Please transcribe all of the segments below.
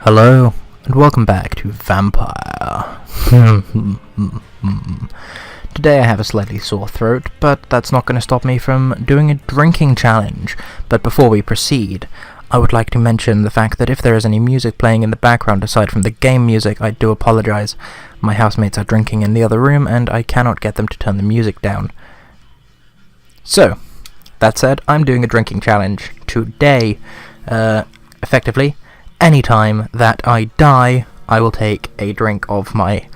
Hello, and welcome back to Vampyr. Today I have a slightly sore throat, but that's not going to stop me from doing a drinking challenge. But before we proceed, I would like to mention the fact that if there is any music playing in the background aside from the game music, I do apologise. My housemates are drinking in the other room, and I cannot get them to turn the music down. So, that said, I'm doing a drinking challenge today. Effectively, anytime that I die, I will take a drink of my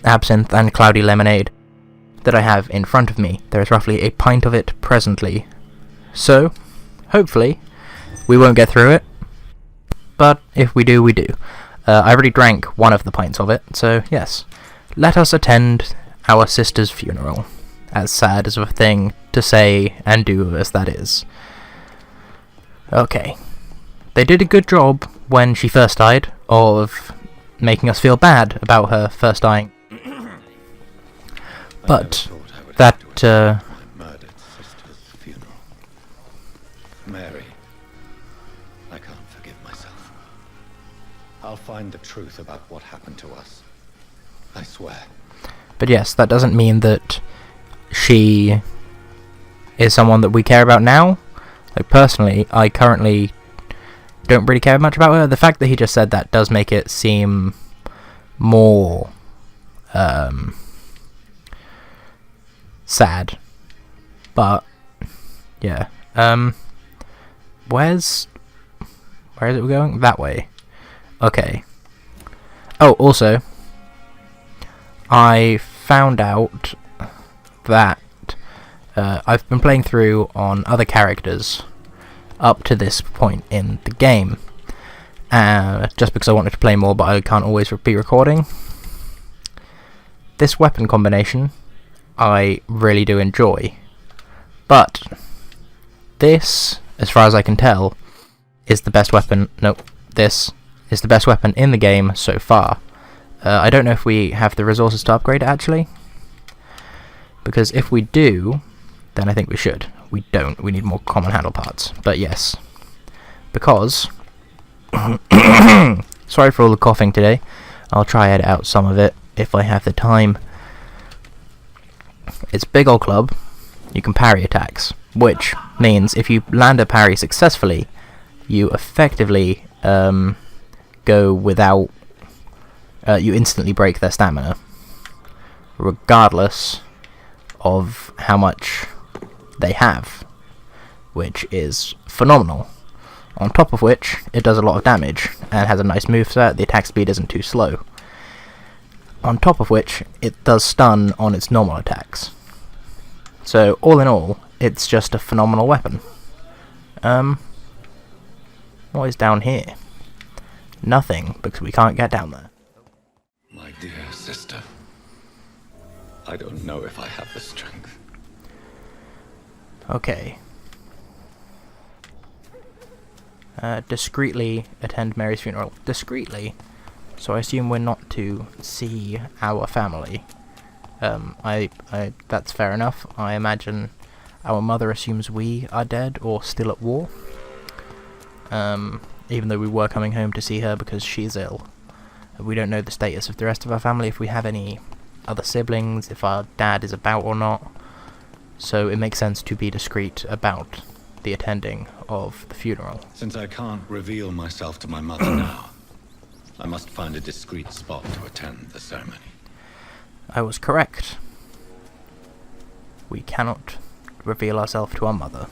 absinthe and cloudy lemonade that I have in front of me. There is roughly a pint of it presently. So, hopefully, we won't get through it. But if we do, we do. I already drank one of the pints of it, so yes. Let us attend our sister's funeral. As sad as a thing to say and do as that is. Okay. They did a good job when she first died of making us feel bad about her first dying. But that my murdered sister's funeral. Mary, I can't forgive myself. I'll find the truth about what happened to us. I swear. But yes, that doesn't mean that she is someone that we care about now. Like, personally, I currently don't really care much about her. The fact that he just said that does make it seem more sad. But yeah. Where is it we're going? That way. Okay. Oh, also, I found out that I've been playing through on other characters up to this point in the game, just because I wanted to play more, but I can't always be recording. This weapon combination I really do enjoy, but this, as far as I can tell, is the best weapon. Nope, this is the best weapon in the game so far. I don't know if we have the resources to upgrade it, actually, because if we do, then I think we should. We don't. We need more common handle parts. But yes, because sorry for all the coughing today. I'll try edit out some of it if I have the time. It's big ol' club. You can parry attacks, which means if you land a parry successfully, you effectively go without. You instantly break their stamina, regardless of how much they have, which is phenomenal. On top of which, it does a lot of damage and has a nice moveset. The attack speed isn't too slow. On top of which, it does stun on its normal attacks. So all in all, it's just a phenomenal weapon. What is down here? Nothing, because we can't get down there. My dear sister, I don't know if I have the strength. Okay. Discreetly attend Mary's funeral. Discreetly? So I assume we're not to see our family. That's fair enough. I imagine our mother assumes we are dead or still at war. Even though we were coming home to see her because she's ill. We don't know the status of the rest of our family, if we have any other siblings, if our dad is about or not. So it makes sense to be discreet about the attending of the funeral. Since I can't reveal myself to my mother now, I must find a discreet spot to attend the ceremony. I was correct. We cannot reveal ourselves to our mother.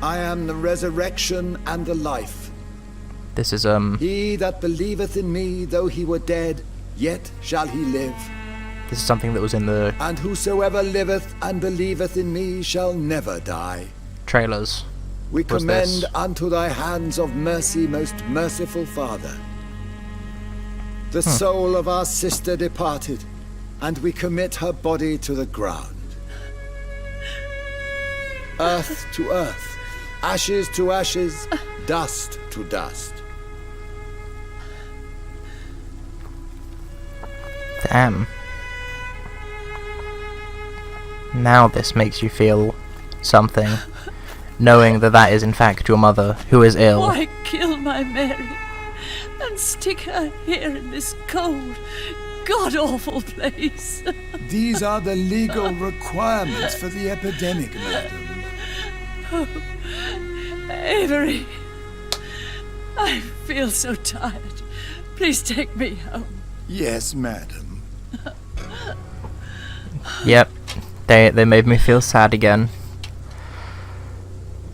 I am the resurrection and the life. This is, He that believeth in me, though he were dead, yet shall he live. this is something that was in the And whosoever liveth and believeth in me shall never die. trailers. We Was commend this? unto thy hands of mercy, most merciful Father, the soul of our sister departed, and we commit her body to the ground. Earth to earth, ashes to ashes, dust to dust. Damn. Now this makes you feel something. knowing that that is in fact your mother, who is ill. Why kill my Mary and stick her here in this cold, god-awful place? These are the legal requirements for the epidemic, madam. Oh, Avery, I feel so tired. Please take me home. Yes, madam. Yep, they made me feel sad again.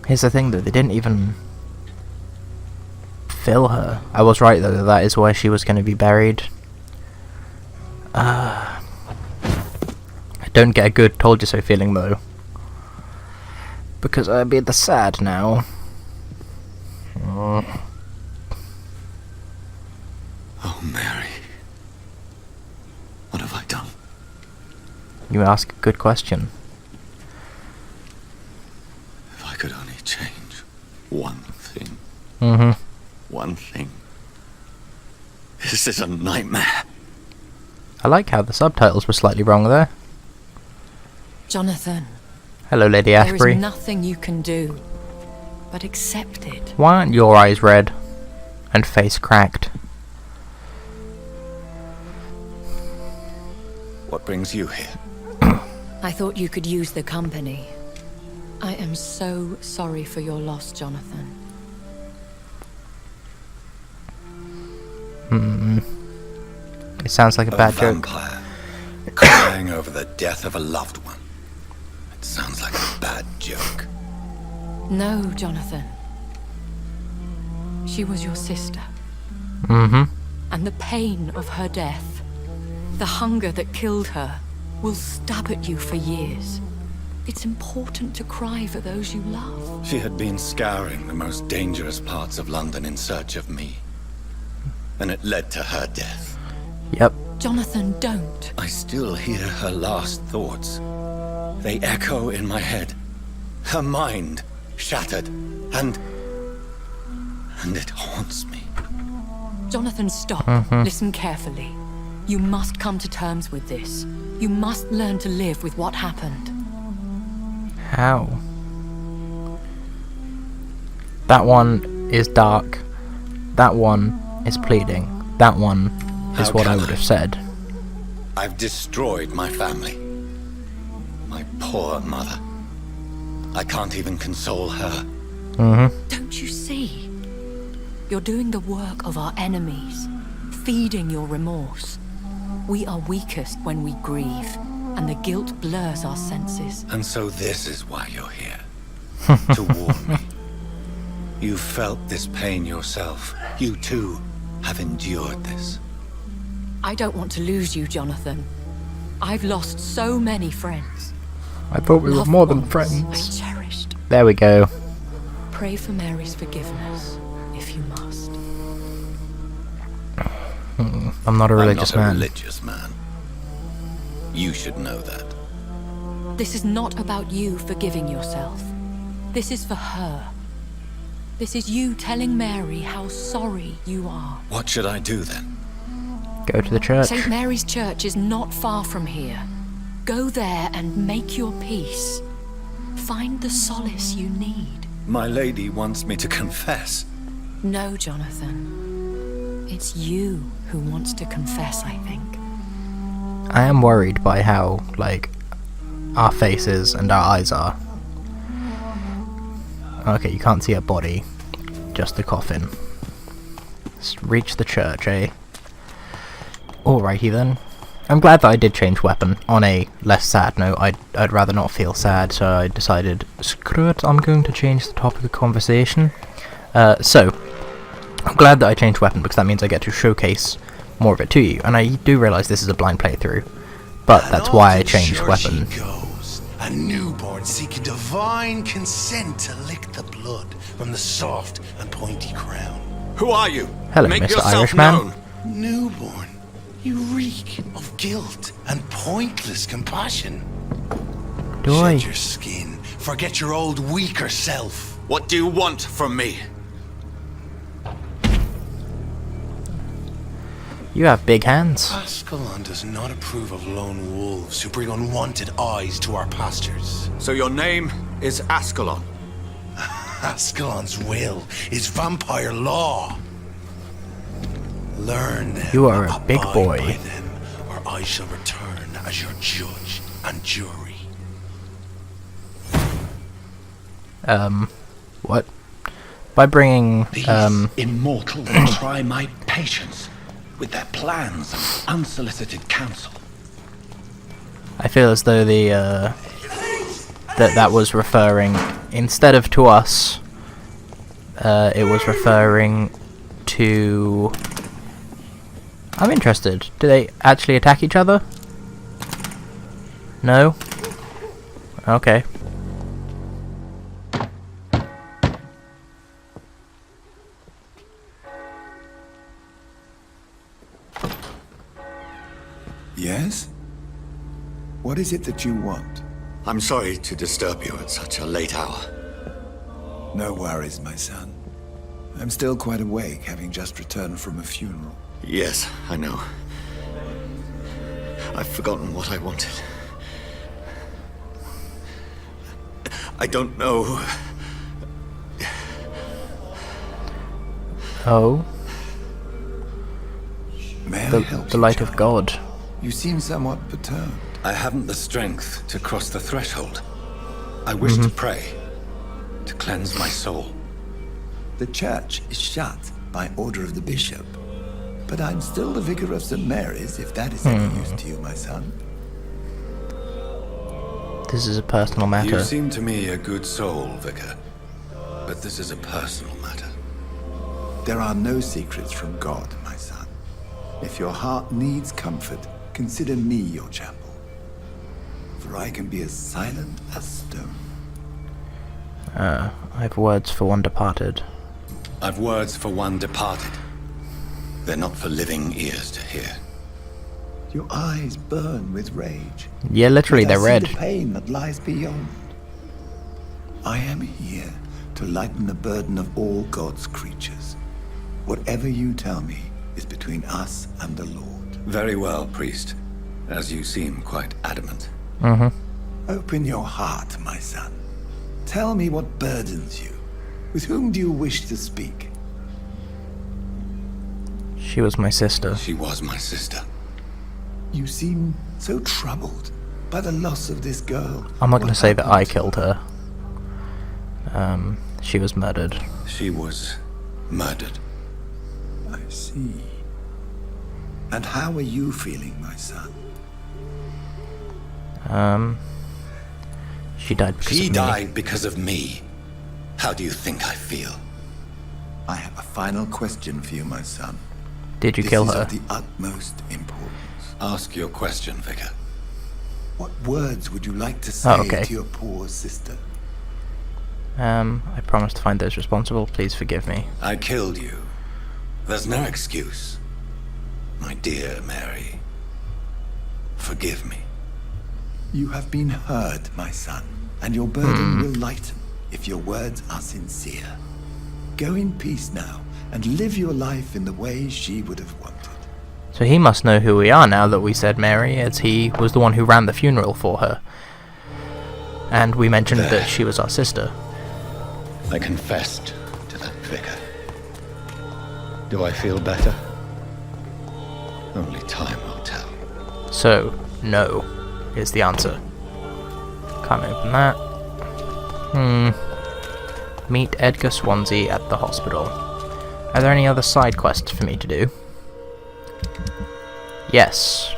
Here's the thing though, they didn't even fill her. I was right though, that is where she was going to be buried. I don't get a good told you so feeling though, because I'd be the sad now. Oh, Mary. What have I done? You ask a good question. If I could only change one thing. One thing. This is a nightmare. I like how the subtitles were slightly wrong there. Jonathan, Hello, Lady there is Asprey. nothing you can do but accept it. Why aren't your eyes red and face cracked? What brings you here? I thought you could use the company. I am so sorry for your loss, Jonathan. It sounds like a bad joke. Vampire crying over the death of a loved one. It sounds like a bad joke. No, Jonathan. She was your sister. And the pain of her death, the hunger that killed her, will stab at you for years. It's important to cry for those you love. She had been scouring the most dangerous parts of London in search of me. And it led to her death. Yep. Jonathan, don't. I still hear her last thoughts. They echo in my head. Her mind shattered, and it haunts me. Jonathan, stop. Listen carefully. You must come to terms with this. You must learn to live with what happened. How? That one is dark. That one is pleading. That one is How what I can would I? have said. I've destroyed my family. My poor mother. I can't even console her. Don't you see? You're doing the work of our enemies, feeding your remorse. We are weakest when we grieve, and the guilt blurs our senses. And so this is why you're here. To warn me. You felt this pain yourself. You too have endured this. I don't want to lose you, Jonathan. I've lost so many friends. I thought we were Loved more than ones friends. I cherished. There we go. Pray for Mary's forgiveness, if you must. I'm not a religious I'm not a man. religious man. You should know that. This is not about you forgiving yourself. This is for her. This is you telling Mary how sorry you are. What should I do then? Go to the church. St. Mary's Church is not far from here. Go there and make your peace. Find the solace you need. My lady wants me to confess. No, Jonathan. It's you who wants to confess, I think. I am worried by how, like, our faces and our eyes are. Okay, you can't see a body, just the coffin. Let's reach the church, eh? Alrighty then. I'm glad that I did change weapon. On a less sad note, I'd rather not feel sad, so I decided, screw it, I'm going to change the topic of conversation. So, I'm glad that I changed weapon, because that means I get to showcase more of it to you, and I do realise this is a blind playthrough, but that's why I changed weapon. Goes, a newborn seeking divine consent to lick the blood from the soft and pointy crown. Who are you? Hello, Make Mr. yourself Irishman. known. Newborn, you reek of guilt and pointless compassion. Do I? Shed your skin, forget your old weaker self. What do you want from me? You have big hands. Ascalon does not approve of lone wolves who bring unwanted eyes to our pastures. So your name is Ascalon. Ascalon's will is vampire law. Learn them. You are a big abide boy. by them, or I shall return as your judge and jury. What? By bringing, These immortals try my patience with their plans and unsolicited counsel. I feel as though the, that was referring, instead of to us, it was referring to... I'm interested. Do they actually attack each other? No? Okay. Yes? What is it that you want? I'm sorry to disturb you at such a late hour. No worries, my son. I'm still quite awake, having just returned from a funeral. Yes, I know. I've forgotten what I wanted. I don't know. Oh, May I help the you, light of child? God. You seem somewhat perturbed. I haven't the strength to cross the threshold. I wish to pray, to cleanse my soul. The church is shut by order of the bishop. But I'm still the vicar of St. Mary's, if that is any use to you, my son. This is a personal matter. You seem to me a good soul, Vicar. But this is a personal matter. There are no secrets from God, my son. If your heart needs comfort, consider me your chapel. For I can be as silent as stone. I have words for one departed. I've words for one departed. They're not for living ears to hear. Your eyes burn with rage. Yeah, literally, But I they're see red. the pain that lies beyond. I am here to lighten the burden of all God's creatures. Whatever you tell me is between us and the Lord. Very well, priest. As you seem quite adamant. Open your heart, my son. Tell me what burdens you. With whom do you wish to speak? She was my sister. She was my sister. You seem so troubled by the loss of this girl. I'm not going to What say that I happened to killed her. She was murdered. She was murdered. I see. And how are you feeling, my son? She died because She of me. died because of me. How do you think I feel? I have a final question for you, my son. Did you This kill is her? of the utmost importance. Ask your question, Vicar. What words would you like to say okay. to your poor sister? I promise to find those responsible. Please forgive me. I killed you. There's no excuse. My dear Mary. Forgive me. You have been heard, my son, and your burden will lighten if your words are sincere. Go in peace now, and live your life in the way she would have wanted. So he must know who we are now that we said Mary, as he was the one who ran the funeral for her. And we mentioned that she was our sister. I confessed to that vicar. Do I feel better? Only time will tell. So, no, is the answer. Can't open that. Meet Edgar Swansea at the hospital. Are there any other side quests for me to do? Yes.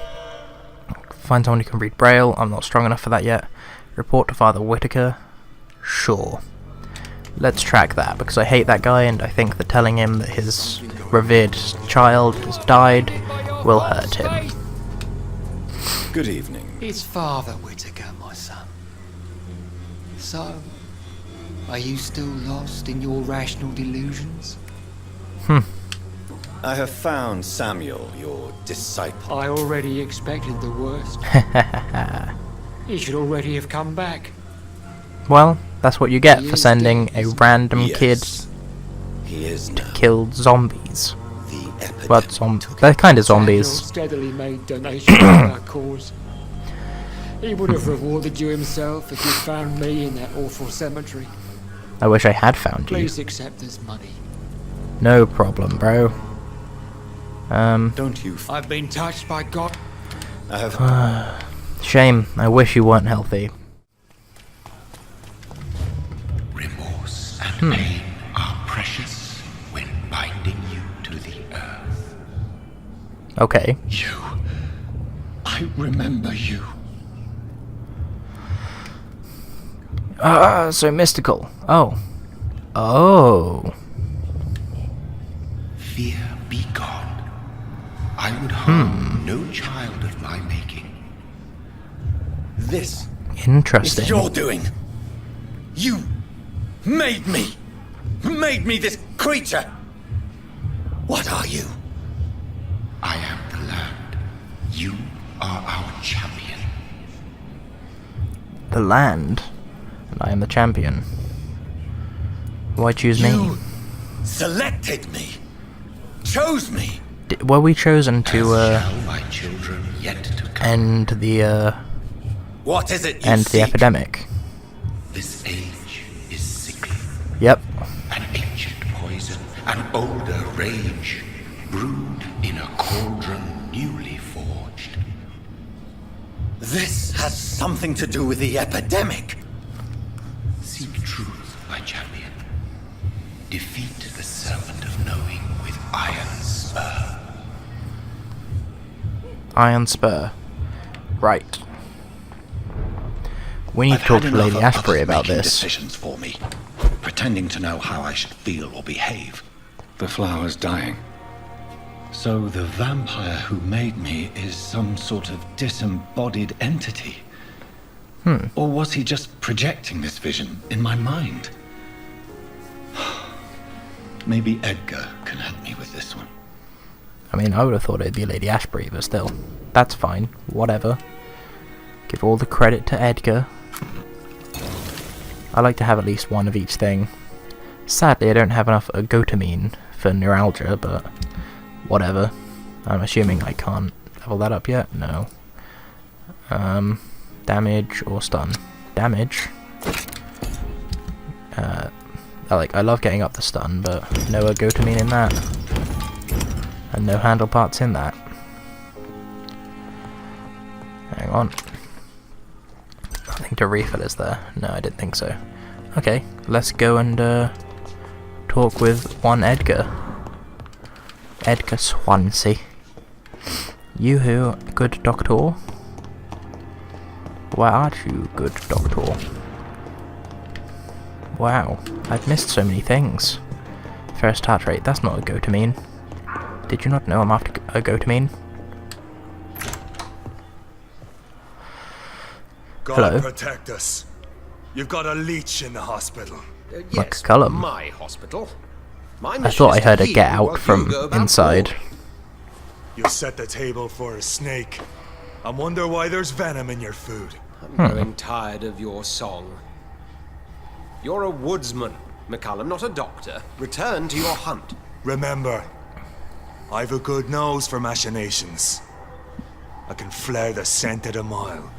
Find someone who can read Braille. I'm not strong enough for that yet. Report to Father Whitaker. Sure. Let's track that, because I hate that guy, and I think that telling him that his revered child has died will hurt him. Good evening. It's Father Whitaker, my son. So, are you still lost in your rational delusions? I have found Samuel, your disciple. I already expected the worst. He should already have come back. Well, that's what you get He for is sending dead, a isn't random Yes, kid he is to now. kill zombies. The epidemic Well, they're kind of Samuel zombies. steadily made donations to our cause. He would have rewarded you himself if you found me in that awful cemetery. I wish I had found you. Please accept this money. No problem, bro. Don't you? I've been touched by God. I have. Shame. I wish you weren't healthy. Remorse and pain are precious when binding you to the earth. Okay. You. I remember you. So mystical. Oh. Oh. Fear be gone. I would harm no child of my making. This Interesting. is your doing. You made me. Made me this creature. What are you? I am the land. You are our champion. The land. And I am the champion. Why choose me? You selected me. Chose me. Were we chosen to, As shall my children yet to come. end the, What is it you end the seek? epidemic? This age is sickly. Yep. An ancient poison, an older rage, brewed in a cauldron newly forged. This has something to do with the epidemic. Seek truth, my champion. Defeat the servant of knowing with iron spur. Iron Spur. Right. We need I've to talk had to enough Lady of Ashbury others about making this. decisions for me, pretending to know how I should feel or behave. The flower's dying. So the vampire who made me is some sort of disembodied entity? Or was he just projecting this vision in my mind? Maybe Edgar can help me with this one. I mean, I would have thought it'd be Lady Ashbury, but still. That's fine. Whatever. Give all the credit to Edgar. I like to have at least one of each thing. Sadly, I don't have enough gotamine for neuralgia, but whatever. I'm assuming I can't level that up yet? No. Damage or stun? Damage. I love getting up the stun, but no gotamine in that. And no handle parts in that. Hang on. Nothing to refill, is there? No, I didn't think so. Okay, let's go and talk with one Edgar. Edgar Swansea. You who, good doctor? Where are you, good doctor? Wow, I've missed so many things. First heart rate, that's not a gotamine. Did you not know I'm after a gotamine? God Hello. protect us. You've got a leech in the hospital. Yes, McCullum. my hospital. My I mission thought I is to heard a heal get out what from you go about inside. for. You set the table for a snake. I wonder why there's venom in your food. I'm growing tired of your song. You're a woodsman, McCullum, not a doctor. Return to your hunt. Remember, I've a good nose for machinations. I can flare the scent at a mile.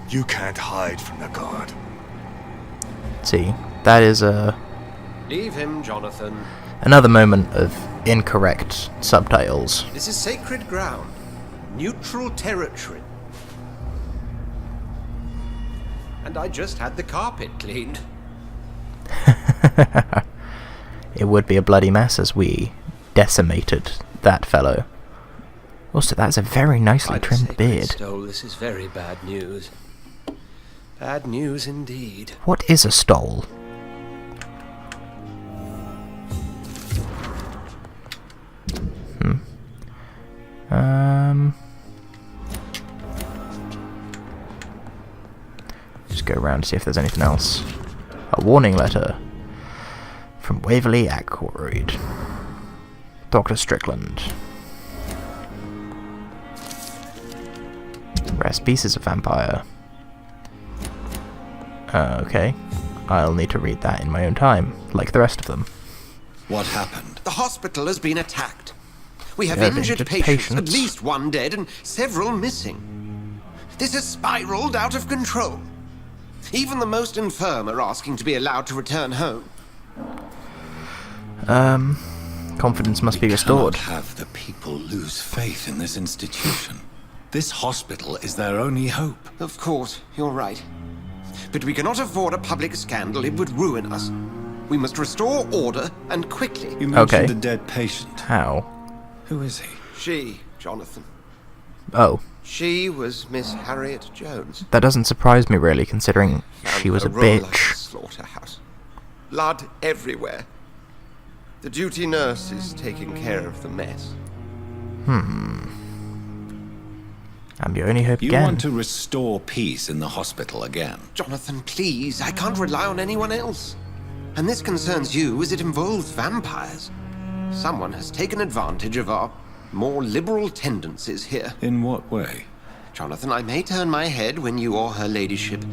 You can't hide from the god. See, that is Leave him, Jonathan. another moment of incorrect subtitles. This is sacred ground. Neutral territory. And I just had the carpet cleaned. It would be a bloody mess as we decimated that fellow. Also, that's a very nicely By the trimmed sacred beard. stole, this is very bad news. Bad news indeed. What is a stole? Just go around to see if there's anything else. A warning letter from Waverley Ackroyd. Dr. Strickland. Rest pieces of vampire. Okay. I'll need to read that in my own time, like the rest of them. What happened? The hospital has been attacked. We have We have injured injured patients, at patients. least one dead and several missing. This has spiraled out of control. Even the most infirm are asking to be allowed to return home. Confidence must be restored. We cannot have the people lose faith in this institution. This hospital is their only hope. Of course, you're right. But we cannot afford a public scandal. It would ruin us. We must restore order, and quickly. You mentioned Okay. a dead patient. How? Who is he? She, Jonathan. Oh, She was Miss Harriet Jones. that doesn't surprise me really, considering she was a roll like bitch. slaughterhouse. Blood everywhere. The duty nurse is taking care of the mess. I'm your only hope You again. want to restore peace in the hospital again. Jonathan, please, I can't rely on anyone else. And this concerns you as it involves vampires. Someone has taken advantage of our more liberal tendencies here. In what way? Jonathan, I may turn my head when you or her ladyship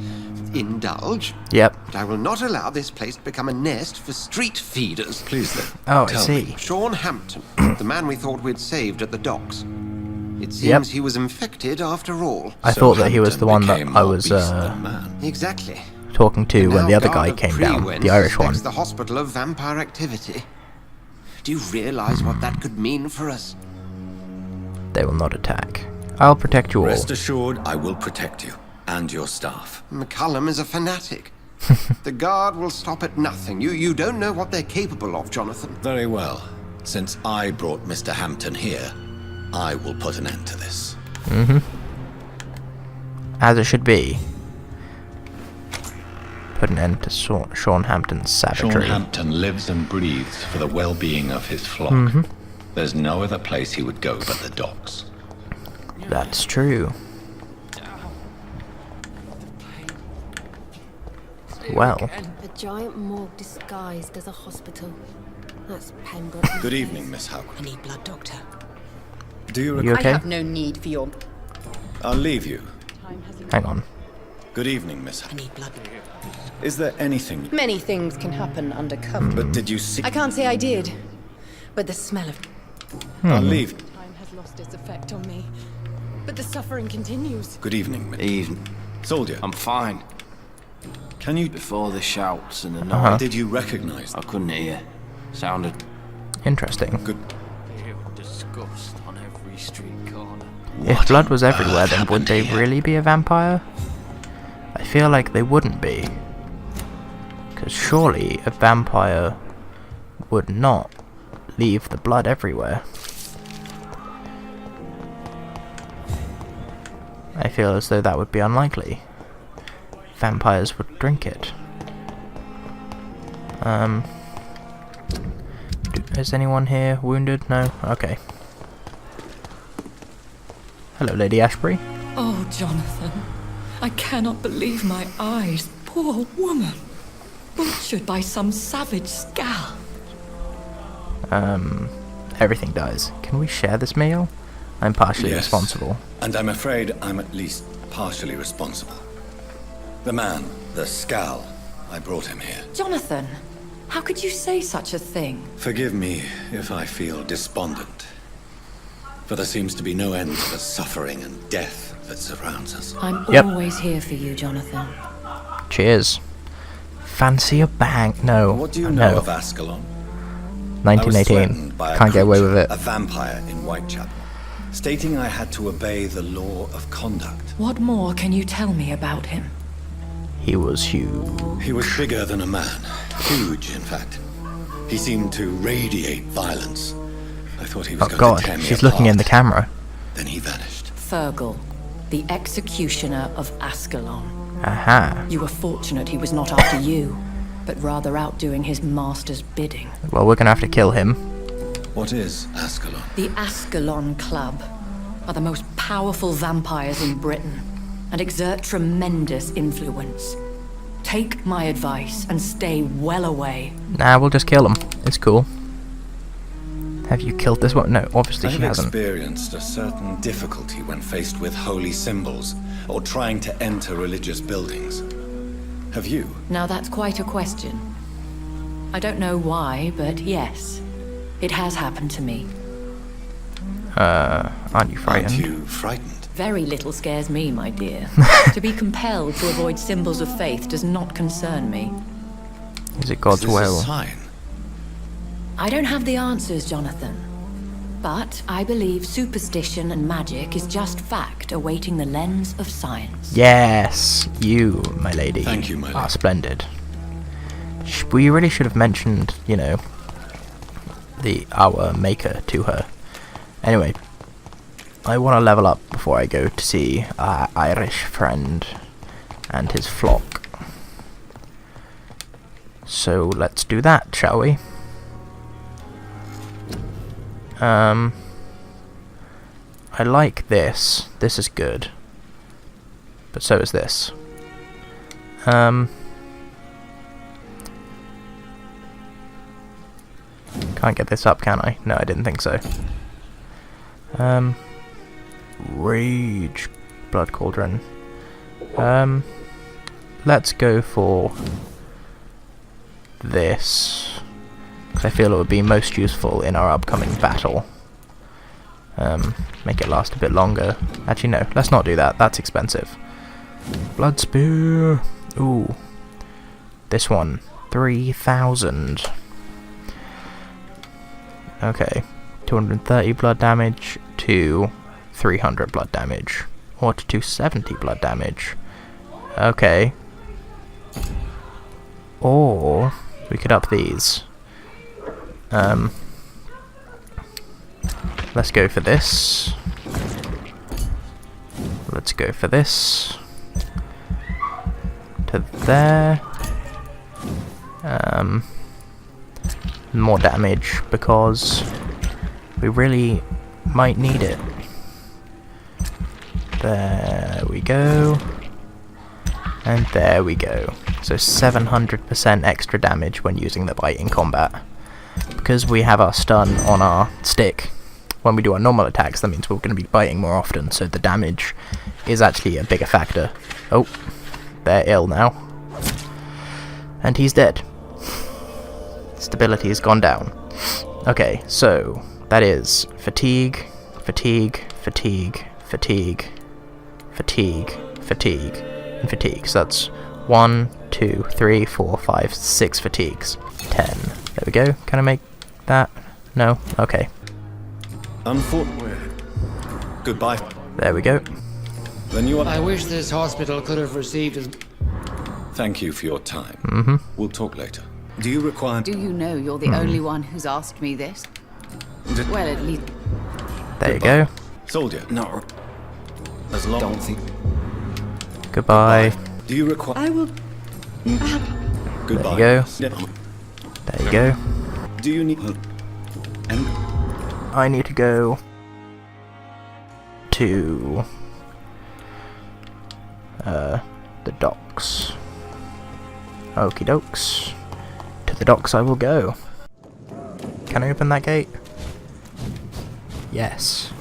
indulge, Yep. but I will not allow this place to become a nest for street feeders. Please then. Oh, I tell see. me. Sean Hampton, the man we thought we'd saved at the docks. It seems he was infected after all. I So thought that he was Hampton the one that became I more was beast than man. Exactly. talking to when Now the other Guard guy of came down, Pre-Wentz the Irish one. suspects the hospital of vampire activity. Do you realize what that could mean for us? They will not attack. I'll protect you all. Rest assured, I will protect you and your staff. McCullum is a fanatic. The Guard will stop at nothing. You don't know what they're capable of, Jonathan. Very well. Since I brought Mr. Hampton here, I will put an end to this. As it should be. Put an end to Sean Hampton's Sean savagery. Hampton lives and breathes for the well-being of his flock. There's no other place he would go but the docks. That's true. Well, A giant morgue disguised as a hospital. That's Pembroke. Good evening, Miss Howard. I need blood, Doctor. Do you you recall? okay? I have no need for your... I'll leave you. Hang on. Good evening, Miss I Howard. need blood. Is there anything... Many things can happen undercover. But did you see... I can't say I did, but the smell of... I'll leave. Time has lost its effect on me, but the suffering continues. Good evening, Miss... Evening. Soldier, I'm fine. can you... Before the shouts and the noise, Did you recognize... I couldn't hear. Sounded Interesting. Good... pure disgust on every street corner. If blood was everywhere, then would they really be a vampire? I feel like they wouldn't be. Because surely a vampire would not leave the blood everywhere. I feel as though that would be unlikely. Vampires would drink it. Is anyone here wounded? No? Okay. Hello, Lady Ashbury. Oh, Jonathan, I cannot believe my eyes. Poor woman. Butchered by some savage scowl. Everything dies. Can we share this meal? I'm partially Yes. responsible. And I'm afraid I'm at least partially responsible. The man, the Scal, I brought him here. Jonathan, how could you say such a thing? Forgive me if I feel despondent. For there seems to be no end to the suffering and death that surrounds us. I'm Yep. always here for you, Jonathan. Cheers. Fancy a bang? No. What do you know no. of Ascalon? I was 1918. threatened by a Can't get away with creature, it. A vampire in Whitechapel, stating I had to obey the law of conduct. What more can you tell me about him? He was huge. He was bigger than a man. Huge, in fact. He seemed to radiate violence. I thought he was Oh going god, to tear me she's looking in the apart. camera. Then he vanished. Fergal, the executioner of Ascalon. Aha. You were fortunate he was not after you, but rather out doing his master's bidding. Well, we're gonna have to kill him. What is Ascalon? The Ascalon Club are the most powerful vampires in Britain and exert tremendous influence. Take my advice and stay well away. Nah, we'll just kill him. It's cool. Have you killed this one? No, obviously I she have hasn't. experienced a certain difficulty when faced with holy symbols or trying to enter religious buildings. Have you? Now that's quite a question. I don't know why, but yes, it has happened to me. Aren't you frightened? Aren't you frightened? Very little scares me, my dear. To be compelled to avoid symbols of faith does not concern me. Is it God's Is this will? a sign? I don't have the answers, Jonathan. But I believe superstition and magic is just fact awaiting the lens of science. Yes, you, my lady. Thank you, my lady. Are splendid. We really should have mentioned, you know, our maker to her. Anyway, I want to level up before I go to see our Irish friend and his flock. So let's do that, shall we? I like this. This is good. But so is this. Can't get this up, can I? No, I didn't think so. Rage Blood Cauldron. Let's go for this, because I feel it would be most useful in our upcoming battle. Make it last a bit longer. Actually, no, let's not do that. That's expensive. Blood Spear. Ooh. This one. 3,000. Okay. 230 blood damage to 300 blood damage. Or to 270 blood damage. Okay. Or we could up these. Let's go for this. Let's go for this. To there. More damage because we really might need it. There we go. And there we go. So 700% extra damage when using the bite in combat. Because we have our stun on our stick, when we do our normal attacks, that means we're going to be biting more often, so the damage is actually a bigger factor. Oh, they're ill now. And he's dead. Stability has gone down. Okay, so that is fatigue, fatigue, fatigue, fatigue, fatigue, fatigue, and fatigue. So that's 1, 2, 3, 4, 5, 6 fatigues. 10. There we go. Can I make that? No? Okay. Unfortunately. Goodbye. There we go. Then you are. I wish this hospital could have received as... Thank you for your time. Mm-hmm. We'll talk later. Do you require... Do you know you're the only one who's asked me this? Well, at least... There you go. Soldier. No. As long... Don't think... Goodbye. Do you require... I will... Goodbye. There you go. There you go. Do you need... And... I need to go to the docks. Okie dokes. To the docks I will go. Can I open that gate? Yes.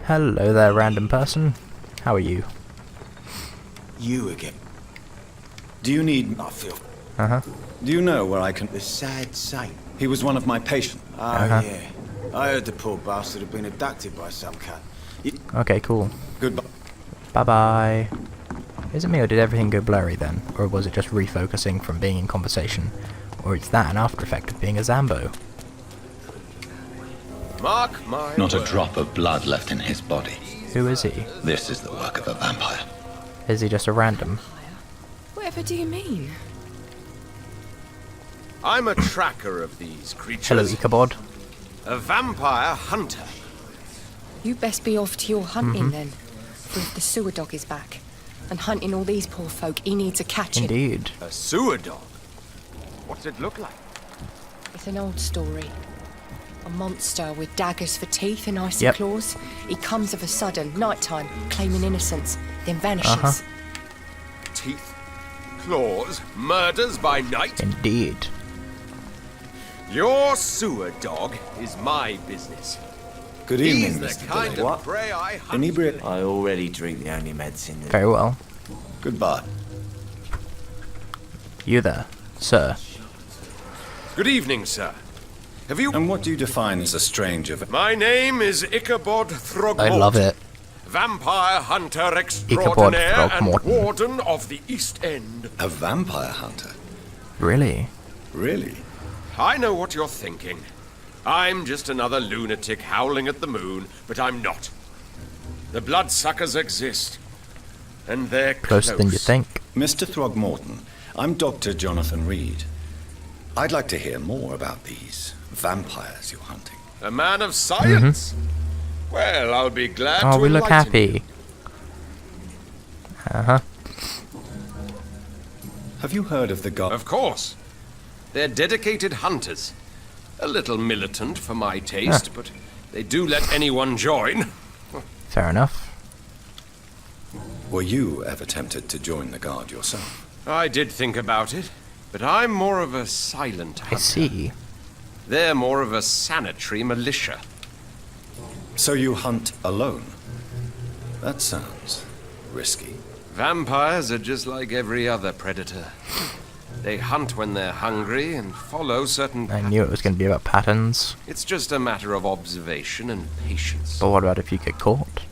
Hello there, random person. How are you? You again. Do you need... I feel... Uh-huh. Do you know where I can... The sad sight. He was one of my patients. Oh, yeah. I heard the poor bastard had been abducted by some cat. Okay, cool. Goodbye. Bye-bye. Is it me, or did everything go blurry then? Or was it just refocusing from being in conversation? Or is that an after effect of being a Zambo? Mark my Not a word. drop of blood left in his body. Who is he? This is the work of a vampire. Is he just a random? Whatever do you mean? I'm a tracker of these creatures. Hello, Ichabod. A vampire hunter. You best be off to your hunting then. For if the sewer dog is back and hunting all these poor folk, he needs a catching. Indeed. A sewer dog? What's it look like? It's an old story. A monster with daggers for teeth and icy claws. He comes of a sudden, nighttime, claiming innocence, then vanishes. Teeth, claws, murders by night? Indeed. Your sewer dog is my business. Good evening, He's the Mr. kind Delay. of prey I hunt. Inebriate. I already drink the only medicine that... Very well. Goodbye. You there, sir. Good evening, sir. Have you... And what do you define as a stranger? My name is Ichabod Throgmorton. I love it. Vampire hunter extraordinaire and warden of the East End. A vampire hunter? Really? Really? I know what you're thinking. I'm just another lunatic howling at the moon, but I'm not. The bloodsuckers exist. And they're closer than you think. Mr. Throgmorton, I'm Dr. Jonathan Reed. I'd like to hear more about these vampires you're hunting. A man of science? Well, I'll be glad to Oh, we look enlighten happy. Uh-huh. Have you heard of the god? Of course. They're dedicated hunters. A little militant for my taste, but they do let anyone join. Fair enough. Were you ever tempted to join the guard yourself? I did think about it, but I'm more of a silent hunter. I see. They're more of a sanitary militia. So you hunt alone? That sounds risky. Vampires are just like every other predator. They hunt when they're hungry and follow certain patterns. I knew it was going to be about patterns. It's just a matter of observation and patience. But what about if you get caught?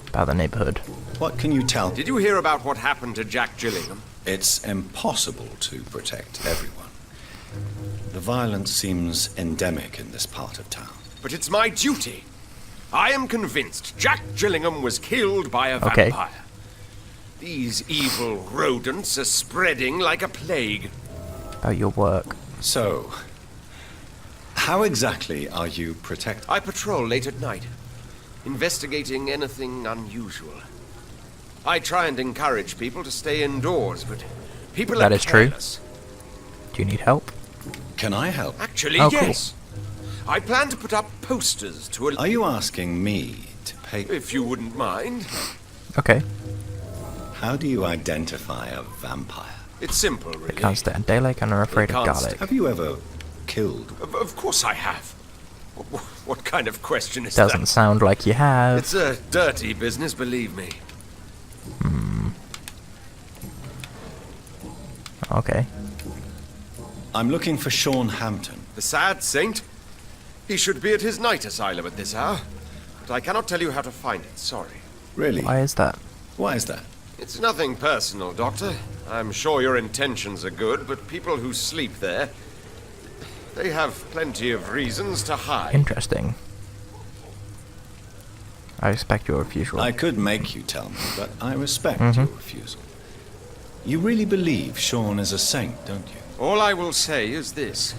About the neighborhood. What can you tell? Did you hear about what happened to Jack Gillingham? It's impossible to protect everyone. The violence seems endemic in this part of town. But it's my duty. I am convinced Jack Gillingham was killed by a vampire. These evil rodents are spreading like a plague. About your work. So, how exactly are you protected? I patrol late at night, investigating anything unusual. I try and encourage people to stay indoors, but people are careless. Do you need help? Can I help? Actually, yes. Cool. I plan to put up posters to... Are you asking me to pay... If you wouldn't mind. Okay. How do you identify a vampire? It's simple, really. They can't stand daylight and are afraid of garlic. Have you ever killed? Of course I have. What kind of question is that? Doesn't sound like you have. It's a dirty business, believe me. Okay. I'm looking for Sean Hampton. The sad saint? He should be at his night asylum at this hour. But I cannot tell you how to find it, sorry. Really? Why is that? Why is that? It's nothing personal, Doctor. I'm sure your intentions are good, but people who sleep there, they have plenty of reasons to hide. Interesting. I respect your refusal. I could make you tell me, but I respect your refusal. You really believe Sean is a saint, don't you? All I will say is this.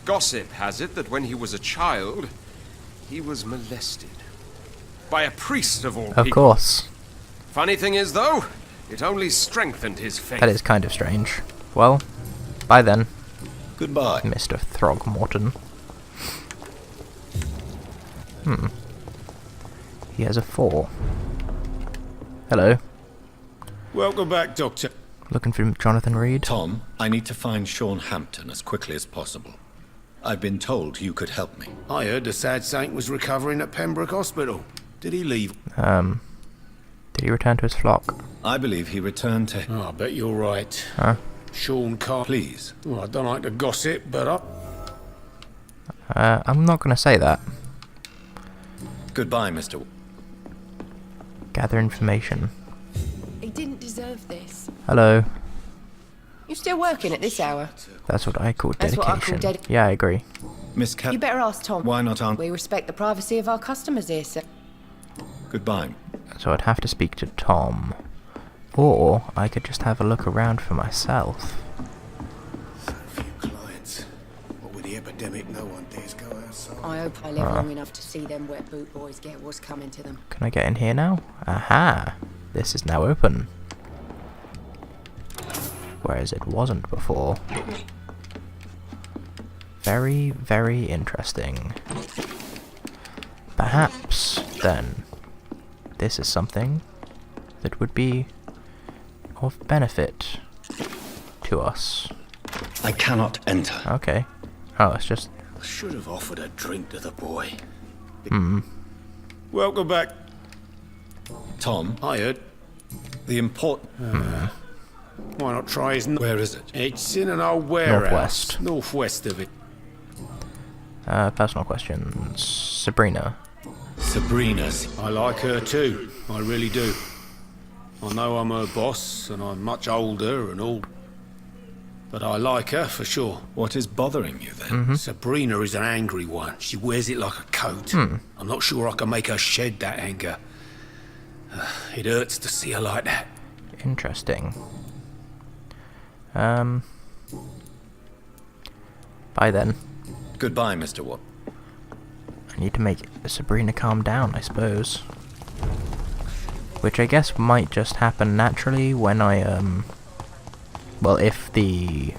Gossip has it that when he was a child, he was molested. By a priest of all people. Of course. Funny thing is, though, it only strengthened his faith. That is kind of strange. Well, bye then. Goodbye, Mr. Throgmorton. He has a 4. Hello. Welcome back, Doctor. Looking for Jonathan Reed? Tom, I need to find Sean Hampton as quickly as possible. I've been told you could help me. I heard the sad saint was recovering at Pembroke Hospital. Did he leave? Did he return to his flock? I believe he returned to... Oh, I bet you're right. Huh? Sean can't... Please. Well, I don't like to gossip, but I'm not going to say that. Goodbye, Mr. Gather information. He didn't deserve this. Hello. You still working at this hour? That's what I call That's dedication. what I call dedication. Yeah, I agree. Miss Cat... You better ask Tom. Why not Aunt? We respect the privacy of our customers here, sir. Goodbye. So I'd have to speak to Tom. Or I could just have a look around for myself. so few clients. What with the epidemic, no one dares go outside. I hope I live long enough to see them wet boot boys get what's coming to them. Can I get in here now? Aha! This is now open. Whereas it wasn't before. Very, very interesting. Perhaps, then, this is something that would be of benefit to us. I cannot enter. Okay. Oh, it's just... I should have offered a drink to the boy. Welcome back. Tom, I heard. the important... Why not try his... Where is it? It's in an old warehouse. Northwest. Northwest of it. Personal questions. Sabrina. Sabrina's. I like her too. I really do. I know I'm her boss, and I'm much older and all. But I like her for sure. What is bothering you then? Sabrina is an angry one. She wears it like a coat. I'm not sure I can make her shed that anger. It hurts to see her like that. Interesting. Bye then. Goodbye, Mr. Watt. I need to make Sabrina calm down, I suppose. Which I guess might just happen naturally when I, well, if the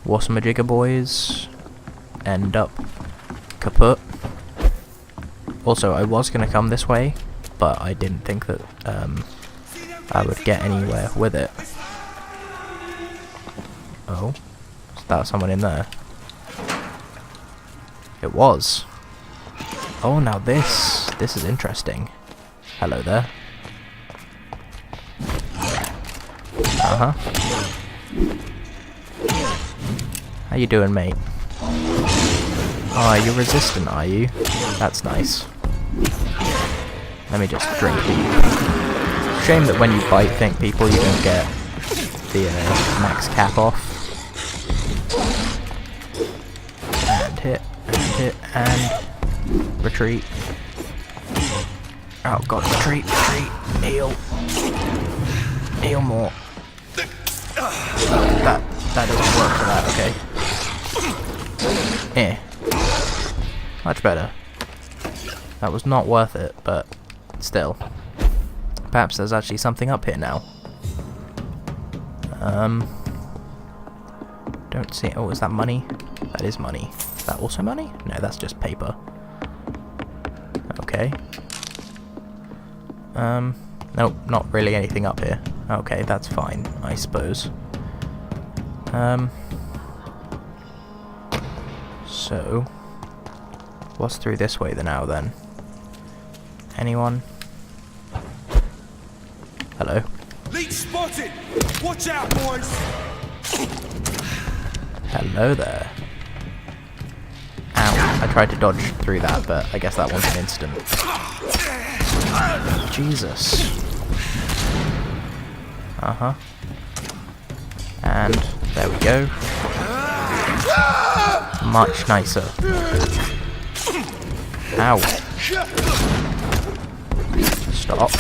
Wassamajigger boys end up kaput. Also, I was going to come this way, but I didn't think that, I would get anywhere with it. Oh, is that someone in there? It was. Oh, now this is interesting. Hello there. How you doing, mate? Oh, you're resistant, are you? That's nice. Let me just drink. Shame that when you bite people, you don't get the max cap off. And hit, and retreat. Oh god, retreat, heal. Heal more. That doesn't work for that, okay. Much better. That was not worth it, but still. Perhaps there's actually something up here now. Don't see. Oh, is that money? That is money. Is that also money? No, that's just paper. Okay. Nope, not really anything up here. Okay, that's fine, I suppose. So, what's through this way then? Anyone? Hello. Leech spotted! Watch out, boys! Hello there. Ow, I tried to dodge through that, but I guess that one's an instant. Jesus. And there we go. Much nicer. Ow. Stop.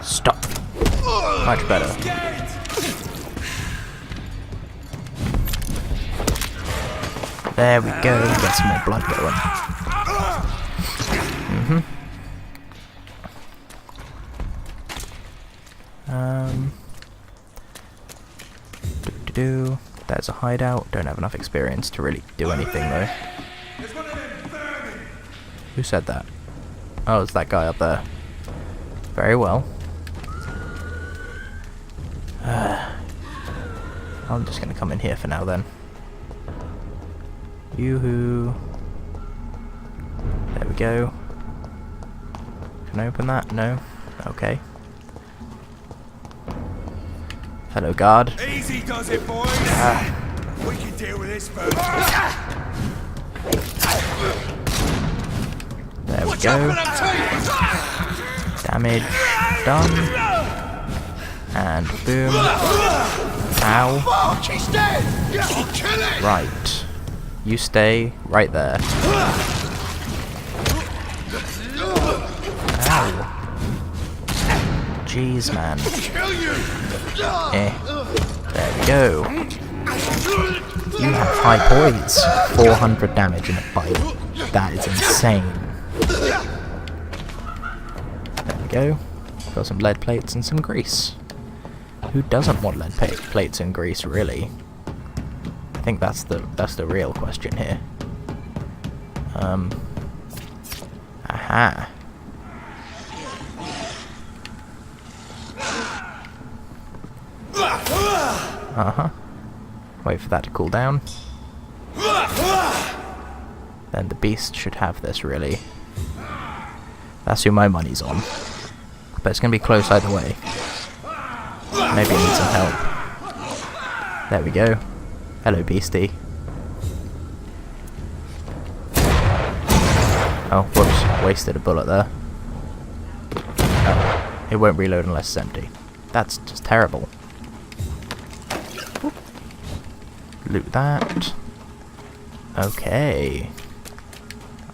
Stop. Much better. There we go. Get some more blood going. There's a hideout. Don't have enough experience to really do anything though. Who said that? Oh, it's that guy up there. Very well. I'm just gonna come in here for now then. Yoo-hoo. There we go. Can I open that? No? Okay. Hello, guard. Easy does it, boys. We can deal with this first. There we go. Damage done. And boom. Ow. Right. You stay right there. Ow. Jeez, man. There we go. You have high poise. 400 damage in a bite. That is insane. There we go. Got some lead plates and some grease. Who doesn't want lead plates and grease, really? I think that's the real question here. Aha. Wait for that to cool down. Then the beast should have this, really. That's who my money's on. But it's gonna be close either way. Maybe I need some help. There we go. Hello, beastie. Oh, whoops. Wasted a bullet there. Oh, it won't reload unless it's empty. That's just terrible. Oop. Loot that. Okay.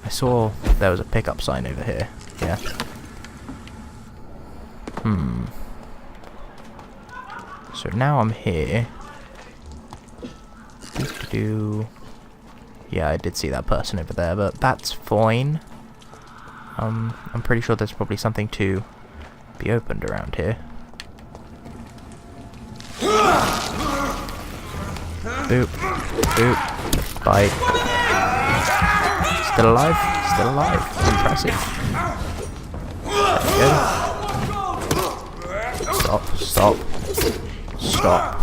I saw there was a pickup sign over here. Yeah. So now I'm here. Yeah, I did see that person over there, but that's fine. I'm pretty sure there's probably something to be opened around here. Boop. Boop. Bite. Still alive? Still alive. Impressive. There we go. Stop. Stop. Stop.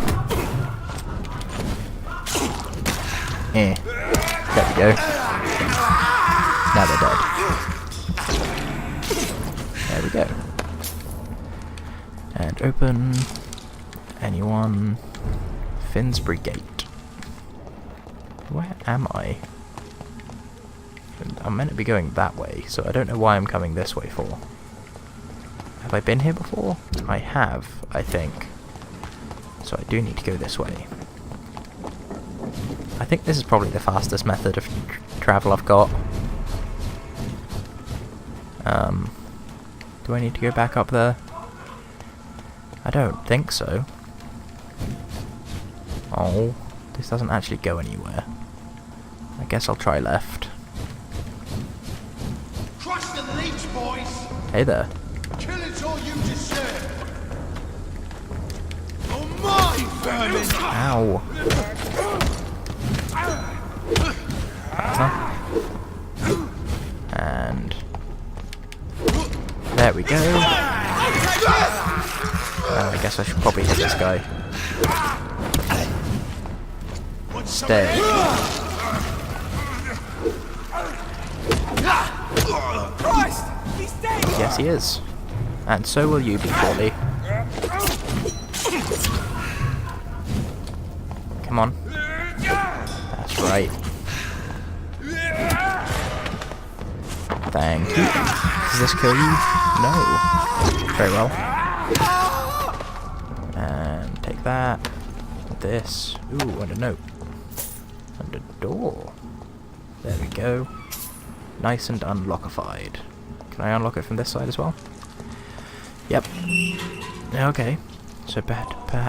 There we go. Now they're dead. There we go. And open. Anyone? Finsbury Gate. Where am I? I'm meant to be going that way, so I don't know why I'm coming this way for. Have I been here before? I have, I think. So I do need to go this way. I think this is probably the fastest method of travel I've got. Do I need to go back up there? I don't think so. Oh, this doesn't actually go anywhere. I guess I'll try left. Crush the leech, boys! Hey there. Kill it all you deserve! Oh my vermin! Ow. And there we go. I guess I should probably hit this guy. Stay. Yes, he is. And so will you be shortly. Come on. That's right. Thank you. Does this kill you? No. Very well. And take that. This. Ooh, and a note. And a door. There we go. Nice and unlockified. Can I unlock it from this side as well? Yep. Okay. So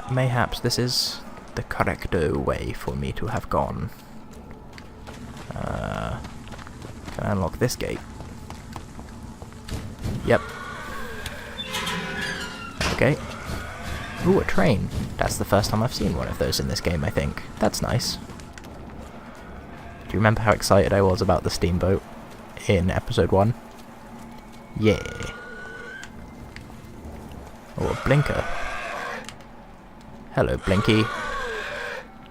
mayhaps this is the correcto way for me to have gone. Can I unlock this gate? Yep. Okay. Ooh, a train. That's the first time I've seen one of those in this game, I think. That's nice. Do you remember how excited I was about the steamboat in episode 1? Yeah. Oh, a blinker. Hello, Blinky.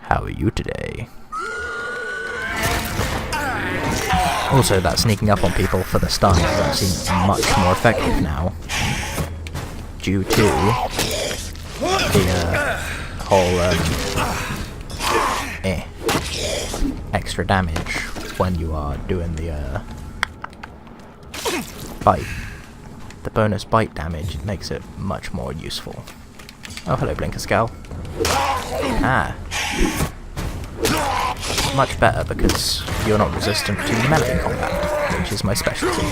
How are you today? Also, that sneaking up on people for the stun is actually much more effective now, due to the whole extra damage when you are doing the bite. The bonus bite damage makes it much more useful. Oh, hello, Blinker Scowl. Ah. Much better because you're not resistant to melee combat, which is my specialty.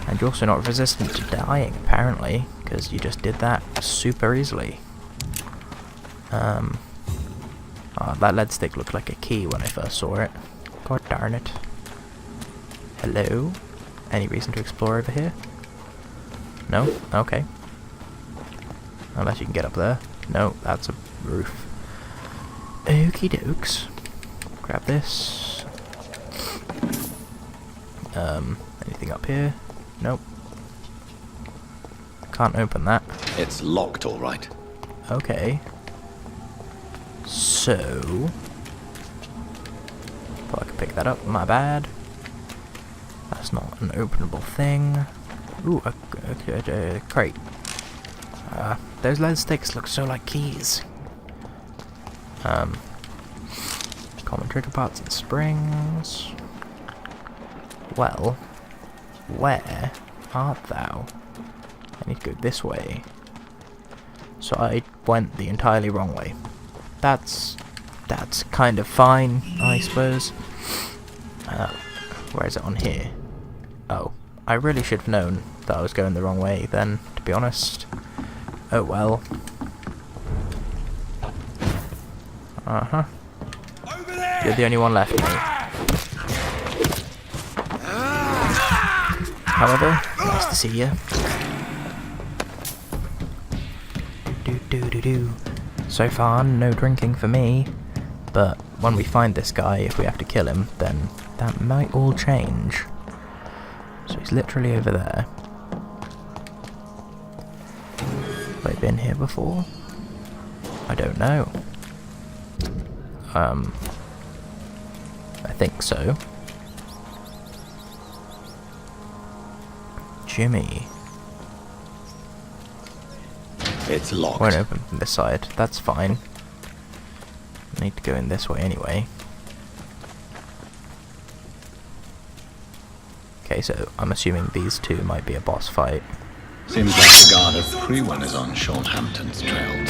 And you're also not resistant to dying, apparently, because you just did that super easily. Oh, that lead stick looked like a key when I first saw it. God darn it. Hello? Any reason to explore over here? No? Okay. Unless you can get up there. No, that's a roof. Okie dokes. Grab this. Anything up here? Nope. Can't open that. It's locked, all right. Okay. So... thought I could pick that up. My bad. That's not an openable thing. Ooh, a crate. Those leather sticks look so like keys. Common trigger parts and springs. Well, where art thou? I need to go this way. So I went the entirely wrong way. That's kind of fine, I suppose. Where is it on here? Oh, I really should have known that I was going the wrong way then, to be honest. Oh well. Uh-huh. You're the only one left, mate. However, nice to see you. Do. So far, no drinking for me. But when we find this guy, if we have to kill him, then that might all change. So he's literally over there. Have I been here before? I don't know. I think so. Jimmy. It's locked. Won't open from this side. That's fine. I need to go in this way anyway. Okay, so I'm assuming these two might be a boss fight. Seems like the guard of Crewan is on Sean Hampton's trail.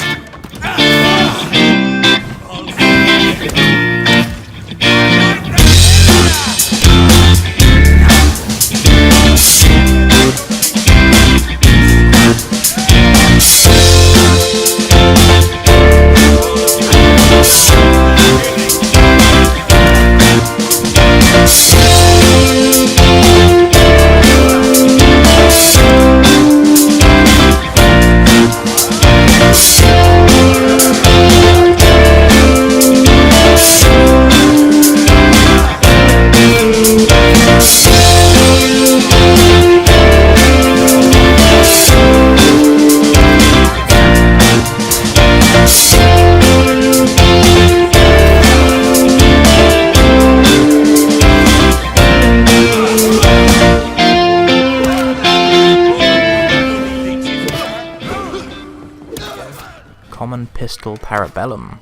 Common pistol parabellum.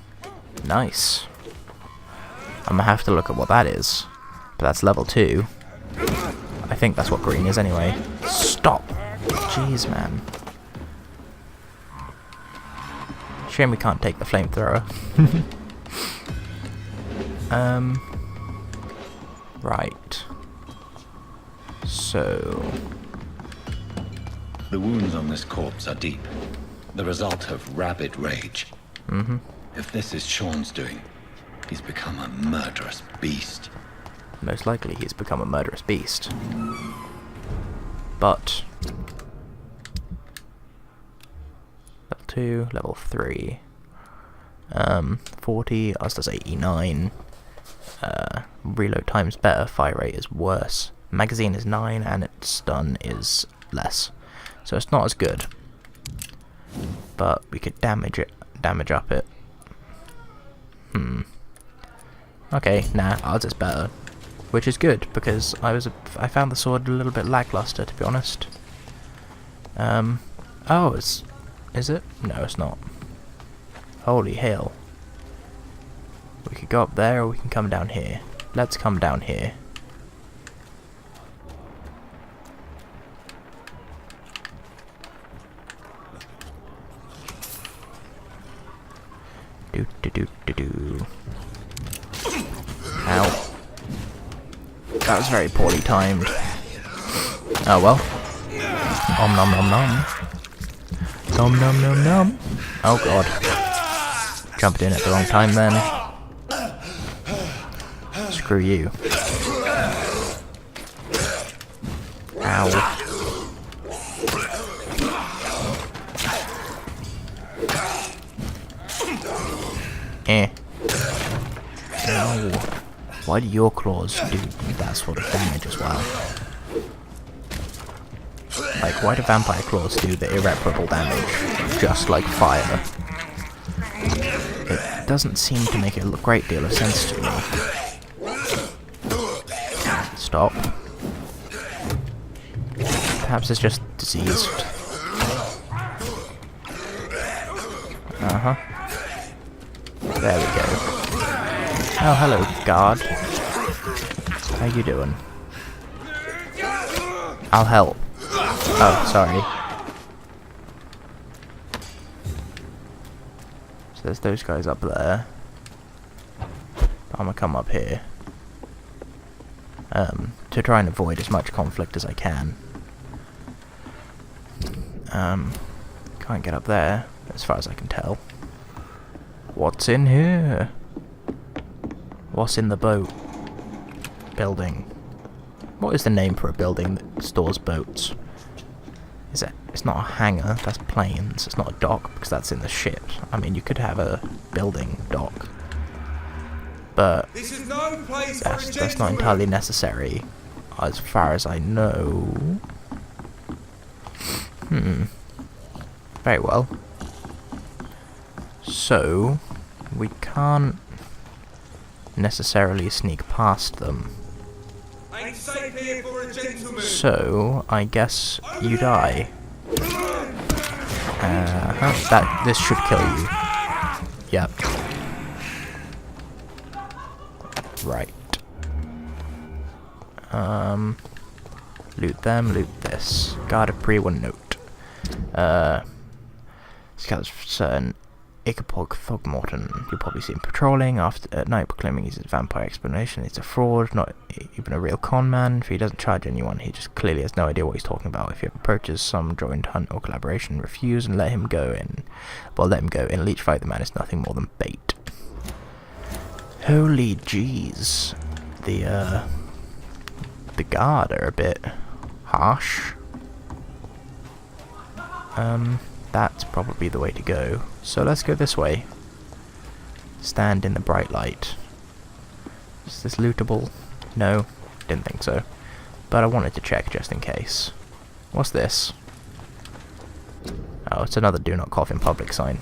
Nice. I'm gonna have to look at what that is. But that's level 2. I think that's what green is anyway. Stop! Jeez, man. Shame we can't take the flamethrower. Right. So... The wounds on this corpse are deep. The result of rabid rage. Mm-hmm. If this is Sean's doing, he's become a murderous beast. Most likely he's become a murderous beast. But... Level 2, level 3. 40, ours does 89. Reload time's better, fire rate is worse. Magazine is 9 and its stun is less. So it's not as good. But we could damage up it. Okay, nah, ours is better. Which is good, because I found the sword a little bit lackluster, to be honest. Oh, is it? No, it's not. Holy hell. We could go up there, or we can come down here. Let's come down here. Do. Ow. That was very poorly timed. Oh well. Om nom nom nom. Nom nom nom nom. Oh god. Jumped in at the wrong time then. Screw you. Ow. No. Why do your claws do that sort of damage as well? Like, why do vampire claws do the irreparable damage, just like fire? It doesn't seem to make a great deal of sense to me. Stop. Perhaps it's just diseased. Uh-huh. There we go. Oh, hello, guard. How you doing? I'll help. Oh, sorry. So there's those guys up there. I'm gonna come up here. To try and avoid as much conflict as I can. Can't get up there, as far as I can tell. What's in here? What's in the boat? Building. What is the name for a building that stores boats? Is it? It's not a hangar, that's planes. It's not a dock, because that's in the ship. I mean, you could have a building dock. But that's not entirely necessary, as far as I know. Very well. So, we can't necessarily sneak past them. So, I guess you die. This should kill you. Yep. Right. Loot them, loot this. Guard a pre-one note. Scouts certain Ichabod Thogmorton. You'll probably see him patrolling at night, proclaiming he's a vampire explanation. It's a fraud, not even a real con man. If he doesn't charge anyone, he just clearly has no idea what he's talking about. If he approaches some joint hunt or collaboration, refuse and let him go in. Well, let him go. In a leech fight, the man is nothing more than bait. Holy jeez. The guard are a bit harsh. That's probably the way to go. So let's go this way. Stand in the bright light. Is this lootable? No, didn't think so. But I wanted to check just in case. What's this? Oh, it's another do not cough in public sign.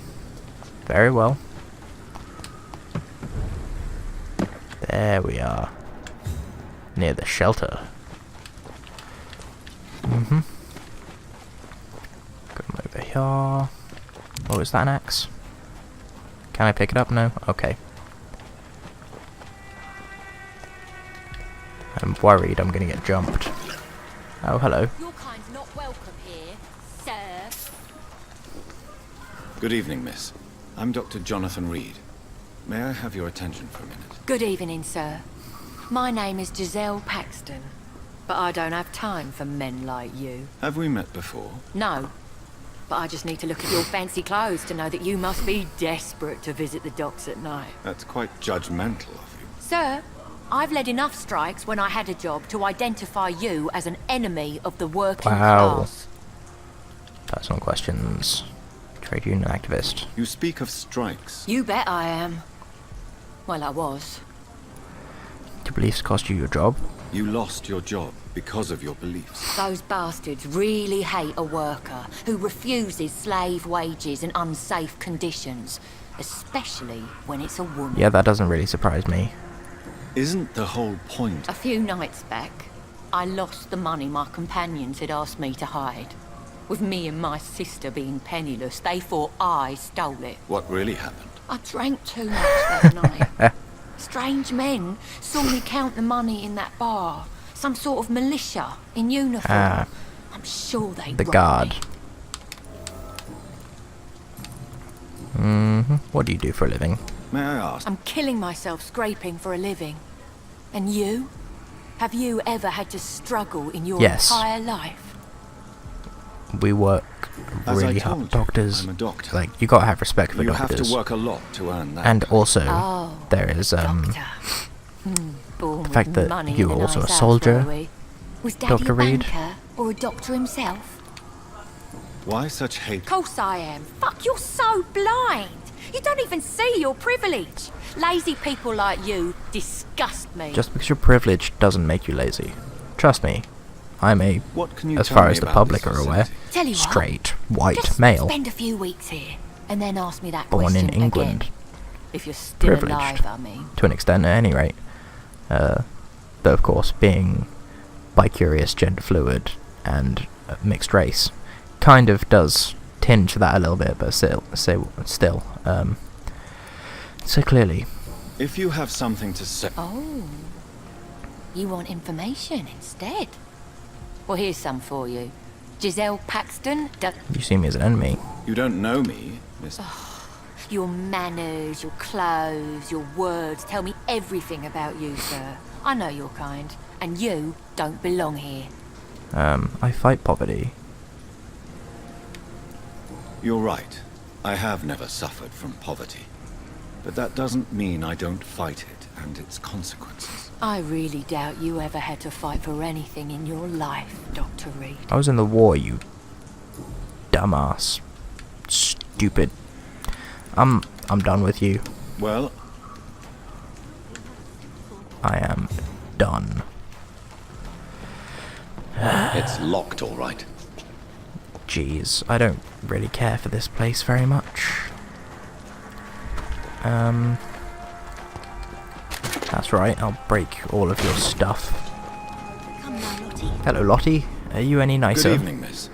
Very well. There we are. Near the shelter. Come over here. Oh, is that an axe? Can I pick it up? No? Okay. I'm worried I'm gonna get jumped. Oh, hello. Your kind's not welcome here, sir. Good evening, miss. I'm Dr. Jonathan Reed. May I have your attention for a minute? Good evening, sir. My name is Giselle Paxton, but I don't have time for men like you. Have we met before? No, but I just need to look at your fancy clothes to know that you must be desperate to visit the docks at night. That's quite judgmental of you. Sir, I've led enough strikes when I had a job to identify you as an enemy of the working class. Personal questions. Trade union activist. You speak of strikes. You bet I am. Well, I was. Do beliefs cost you your job? You lost your job because of your beliefs. Those bastards really hate a worker who refuses slave wages and unsafe conditions, especially when it's a woman. Yeah, that doesn't really surprise me. Isn't the whole point? A few nights back, I lost the money my companions had asked me to hide. With me and my sister being penniless, they thought I stole it. What really happened? I drank too much that night. Strange men saw me count the money in that bar. Some sort of militia in uniform. I'm sure they the guard. What do you do for a living? May I ask? I'm killing myself scraping for a living. And you? Have you ever had to struggle in your entire life? We work really hard. Doctors, I'm a doctor. Like, you gotta have respect for you doctors. You have to work a lot to earn that. And also, there is the fact that you are also a soldier. Was Daddy Dr. a Reed? banker or a doctor himself? Why such hate? Of course I am. Fuck, you're so blind. You don't even see your privilege. Lazy people like you disgust me. Just because you're privileged doesn't make you lazy. Trust me. I'm a, as far as the public are aware, straight, white just male. Spend a few weeks here, and then ask me that born question in England. Again. If you're still Privileged, alive, I mean. To an extent, at any rate. But of course, being bi-curious, gender fluid, and mixed race, kind of does tinge that a little bit, but still, so clearly. If you have something to say... Oh. You want information instead? Well, here's some for you. Giselle Paxton You see me as an enemy. You don't know me, Miss... Your manners, your clothes, your words tell me everything about you, sir. I know your kind, and you don't belong here. I fight poverty. You're right. I have never suffered from poverty. But that doesn't mean I don't fight it and its consequences. I really doubt you ever had to fight for anything in your life, Dr. Reed. I was in the war, you dumbass. Stupid. I'm done with you. Well, I am done. It's locked, all right. Jeez, I don't really care for this place very much. That's right, I'll break all of your stuff. Come now, Lottie. Hello, Lottie. Are you any nicer? Good evening, miss.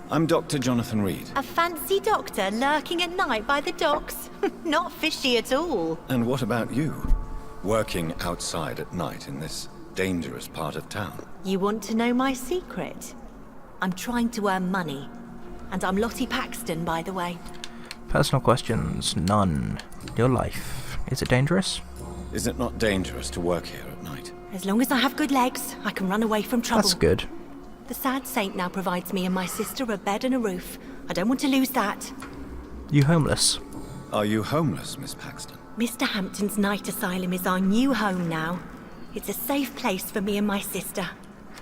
I'm Dr. Jonathan Reed. A fancy doctor lurking at night by the docks? Not fishy at all. And what about you? Working outside at night in this dangerous part of town? You want to know my secret? I'm trying to earn money. And I'm Lottie Paxton, by the way. Personal questions, none. Your life, is it dangerous? Is it not dangerous to work here at night? As long as I have good legs, I can run away from trouble. That's good. The sad saint now provides me and my sister a bed and a roof. I don't want to lose that. You homeless? Are you homeless, Miss Paxton? Mr. Hampton's night asylum is our new home now. It's a safe place for me and my sister.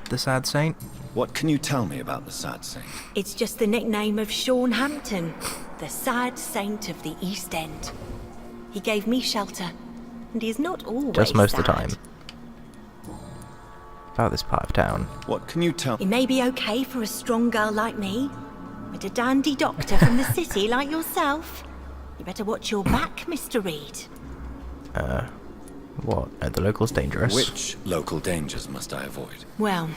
The sad saint? What can you tell me about the sad saint? It's just the nickname of Sean Hampton, the sad saint of the East End. He gave me shelter, and he's not always just most sad. of the time. About this part of town. What can you tell? It may be okay for a strong girl like me, but a dandy doctor from the city like yourself, you better watch your back, Mr. Reed. What? Are the locals dangerous? Which local dangers must I avoid? Well,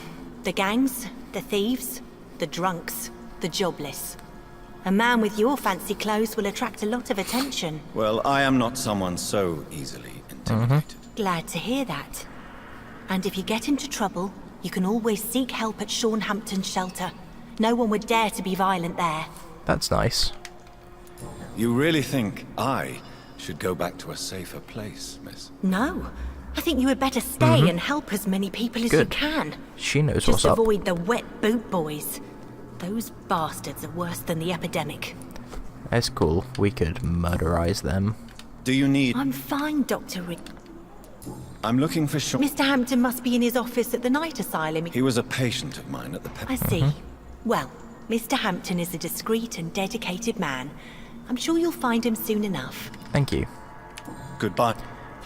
the gangs, the thieves, the drunks, the jobless. A man with your fancy clothes will attract a lot of attention. Well, I am not someone so easily intimidated. Glad to hear that. And if you get into trouble, you can always seek help at Sean Hampton's shelter. No one would dare to be violent there. That's nice. You really think I should go back to a safer place, miss? No. I think you would better stay and help as many people as you can. She knows Just what's up. avoid the wet boot boys. Those bastards are worse than the epidemic. That's cool. We could murderize them. Do you need... I'm fine, Dr. Reed. I'm looking for Sean... Mr. Hampton must be in his office at the night asylum. He was a patient of mine at the... I see. Well, Mr. Hampton is a discreet and dedicated man. I'm sure you'll find him soon enough. Thank you. Goodbye.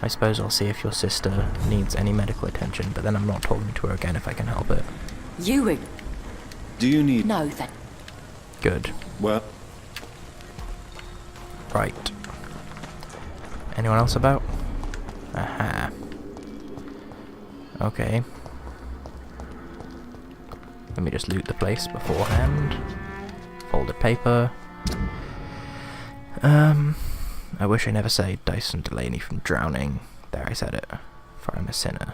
I suppose I'll see if your sister needs any medical attention, but then I'm not talking to her again if I can help it. You... Do you need... No, that... Good. Well... Right. Anyone else about? Aha. Okay. Let me just loot the place beforehand. Folded paper. I wish I never saved Dyson Delaney from drowning. There, I said it. For I'm a sinner.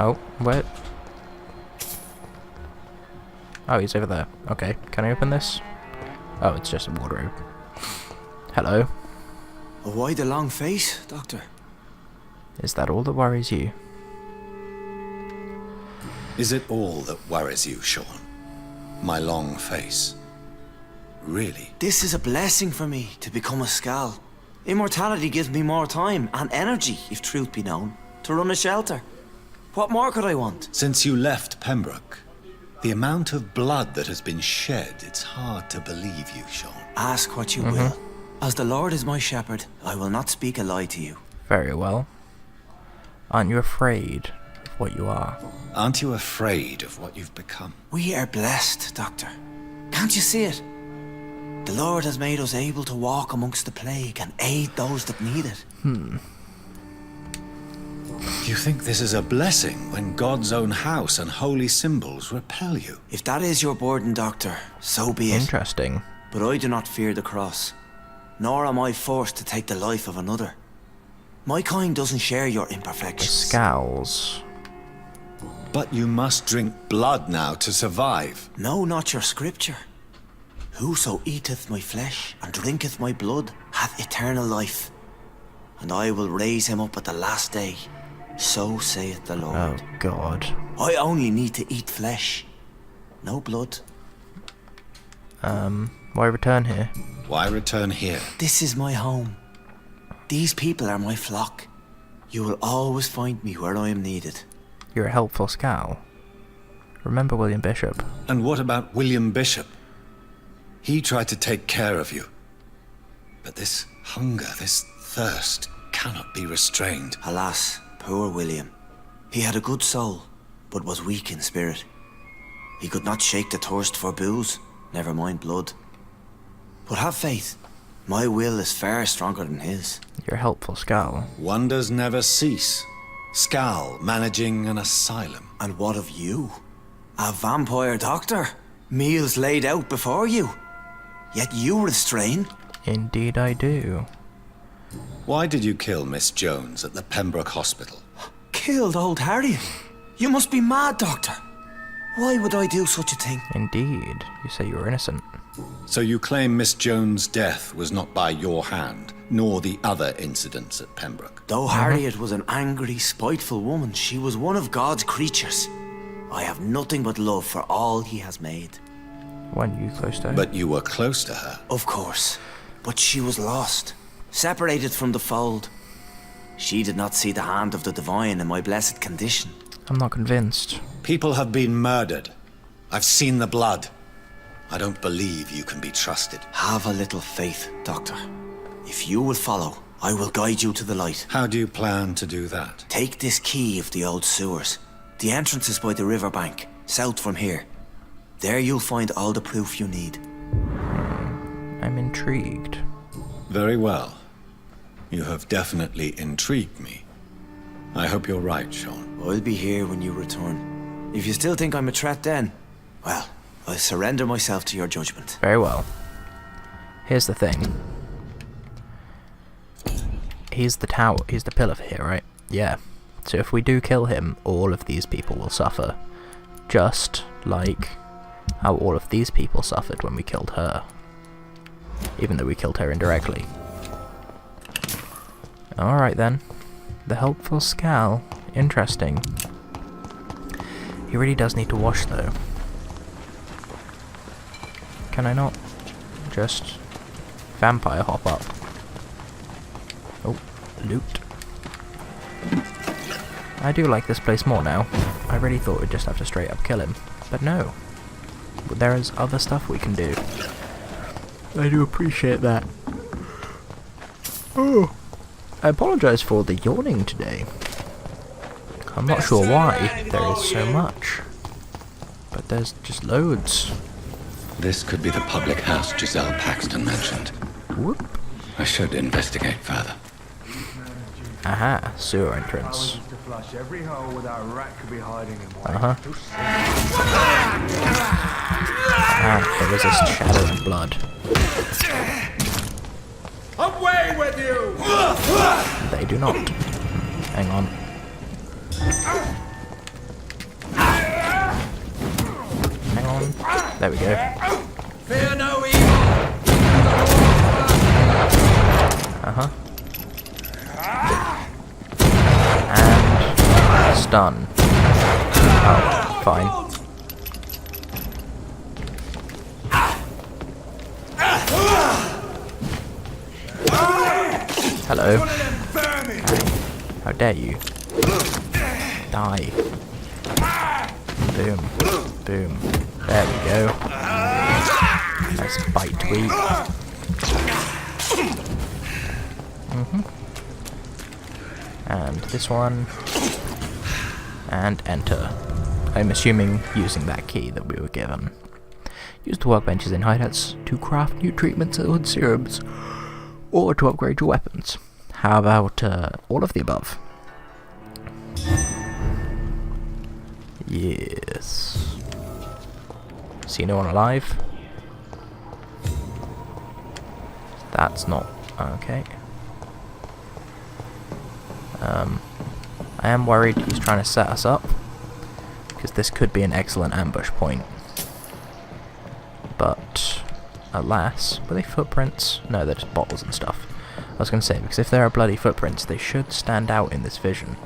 Oh, where? Oh, he's over there. Okay, can I open this? Oh, it's just a wardrobe. Hello. Why the long face, Doctor? Is that all that worries you? Is it all that worries you, Sean? My long face? Really? This is a blessing for me, to become a Skal. Immortality gives me more time and energy, if truth be known, to run a shelter. What more could I want? Since you left Pembroke, the amount of blood that has been shed, it's hard to believe you, Sean. Ask what you will. As the Lord is my shepherd, I will not speak a lie to you. Very well. Aren't you afraid of what you are? Aren't you afraid of what you've become? We are blessed, Doctor. Can't you see it? The Lord has made us able to walk amongst the plague and aid those that need it. You think this is a blessing when God's own house and holy symbols repel you? If that is your burden, Doctor, so be it. Interesting. But I do not fear the cross, nor am I forced to take the life of another. My kind doesn't share your imperfections. Scowls. But you must drink blood now to survive. No, not your scripture. Whoso eateth my flesh and drinketh my blood hath eternal life, and I will raise him up at the last day. So saith the Lord. Oh, God. I only need to eat flesh, no blood. Why return here? Why return here? This is my home. These people are my flock. You will always find me where I am needed. You're a helpful scowl. Remember William Bishop. And what about William Bishop? He tried to take care of you. But this hunger, this thirst, cannot be restrained. Alas, poor William. He had a good soul, but was weak in spirit. He could not shake the thirst for booze, never mind blood. But have faith. My will is far stronger than his. You're a helpful scowl. Wonders never cease. Scowl managing an asylum. And what of you? A vampire doctor? Meals laid out before you. Yet you restrain? Indeed I do. Why did you kill Miss Jones at the Pembroke Hospital? Killed old Harriet? You must be mad, Doctor. Why would I do such a thing? Indeed. You say you were innocent. So you claim Miss Jones' death was not by your hand, nor the other incidents at Pembroke? Though Harriet was an angry, spiteful woman, she was one of God's creatures. I have nothing but love for all he has made. Weren't you close to her? But you were close to her. Of course. But she was lost, separated from the fold. She did not see the hand of the divine in my blessed condition. I'm not convinced. People have been murdered. I've seen the blood. I don't believe you can be trusted. Have a little faith, Doctor. If you will follow, I will guide you to the light. How do you plan to do that? Take this key of the old sewers. The entrance is by the riverbank, south from here. There you'll find all the proof you need. I'm intrigued. Very well. You have definitely intrigued me. I hope you're right, Sean. I'll be here when you return. If you still think I'm a threat then, well, I surrender myself to your judgment. Very well. Here's the thing. He's the tower, he's the pillar here, right? Yeah. So if we do kill him, all of these people will suffer. Just like how all of these people suffered when we killed her. Even though we killed her indirectly. Alright then. The helpful scowl. Interesting. He really does need to wash though. Can I not just vampire hop up? Oh, loot. I do like this place more now. I really thought we'd just have to straight up kill him. But no. There is other stuff we can do. I do appreciate that. Oh. I apologise for the yawning today. I'm not sure why there is so much. But there's just loads. This could be the public house Giselle Paxton mentioned. Whoop. I should investigate further. Aha, sewer entrance. Uh-huh. Ah, there was this shadow of blood. Away with you! They do not. Hang on. Hang on. There we go. Fear no evil! Uh-huh. And stun. Oh, fine. Hello. How dare you? Die. Boom. Boom. There we go. Nice bite to eat. And this one. And enter. I'm assuming using that key that we were given. Use the workbenches in hideouts to craft new treatments and serums, or to upgrade your weapons. How about all of the above? Yes. See no one alive? That's not okay. I am worried he's trying to set us up, because this could be an excellent ambush point. But, alas, were they footprints? No, they're just bottles and stuff. I was going to say, because if there are bloody footprints, they should stand out in this vision.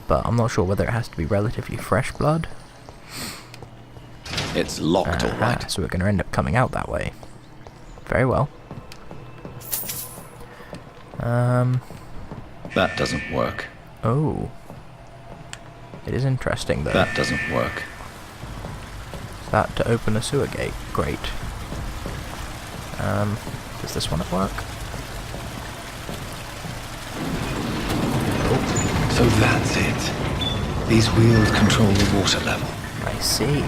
But I'm not sure whether it has to be relatively fresh blood. It's locked, alright. So we're going to end up coming out that way. Very well. That doesn't work. Oh. It is interesting, though. That doesn't work. Is that to open a sewer gate? Great. Does this one work? Oh. So that's it. These wheels control the water level. I see.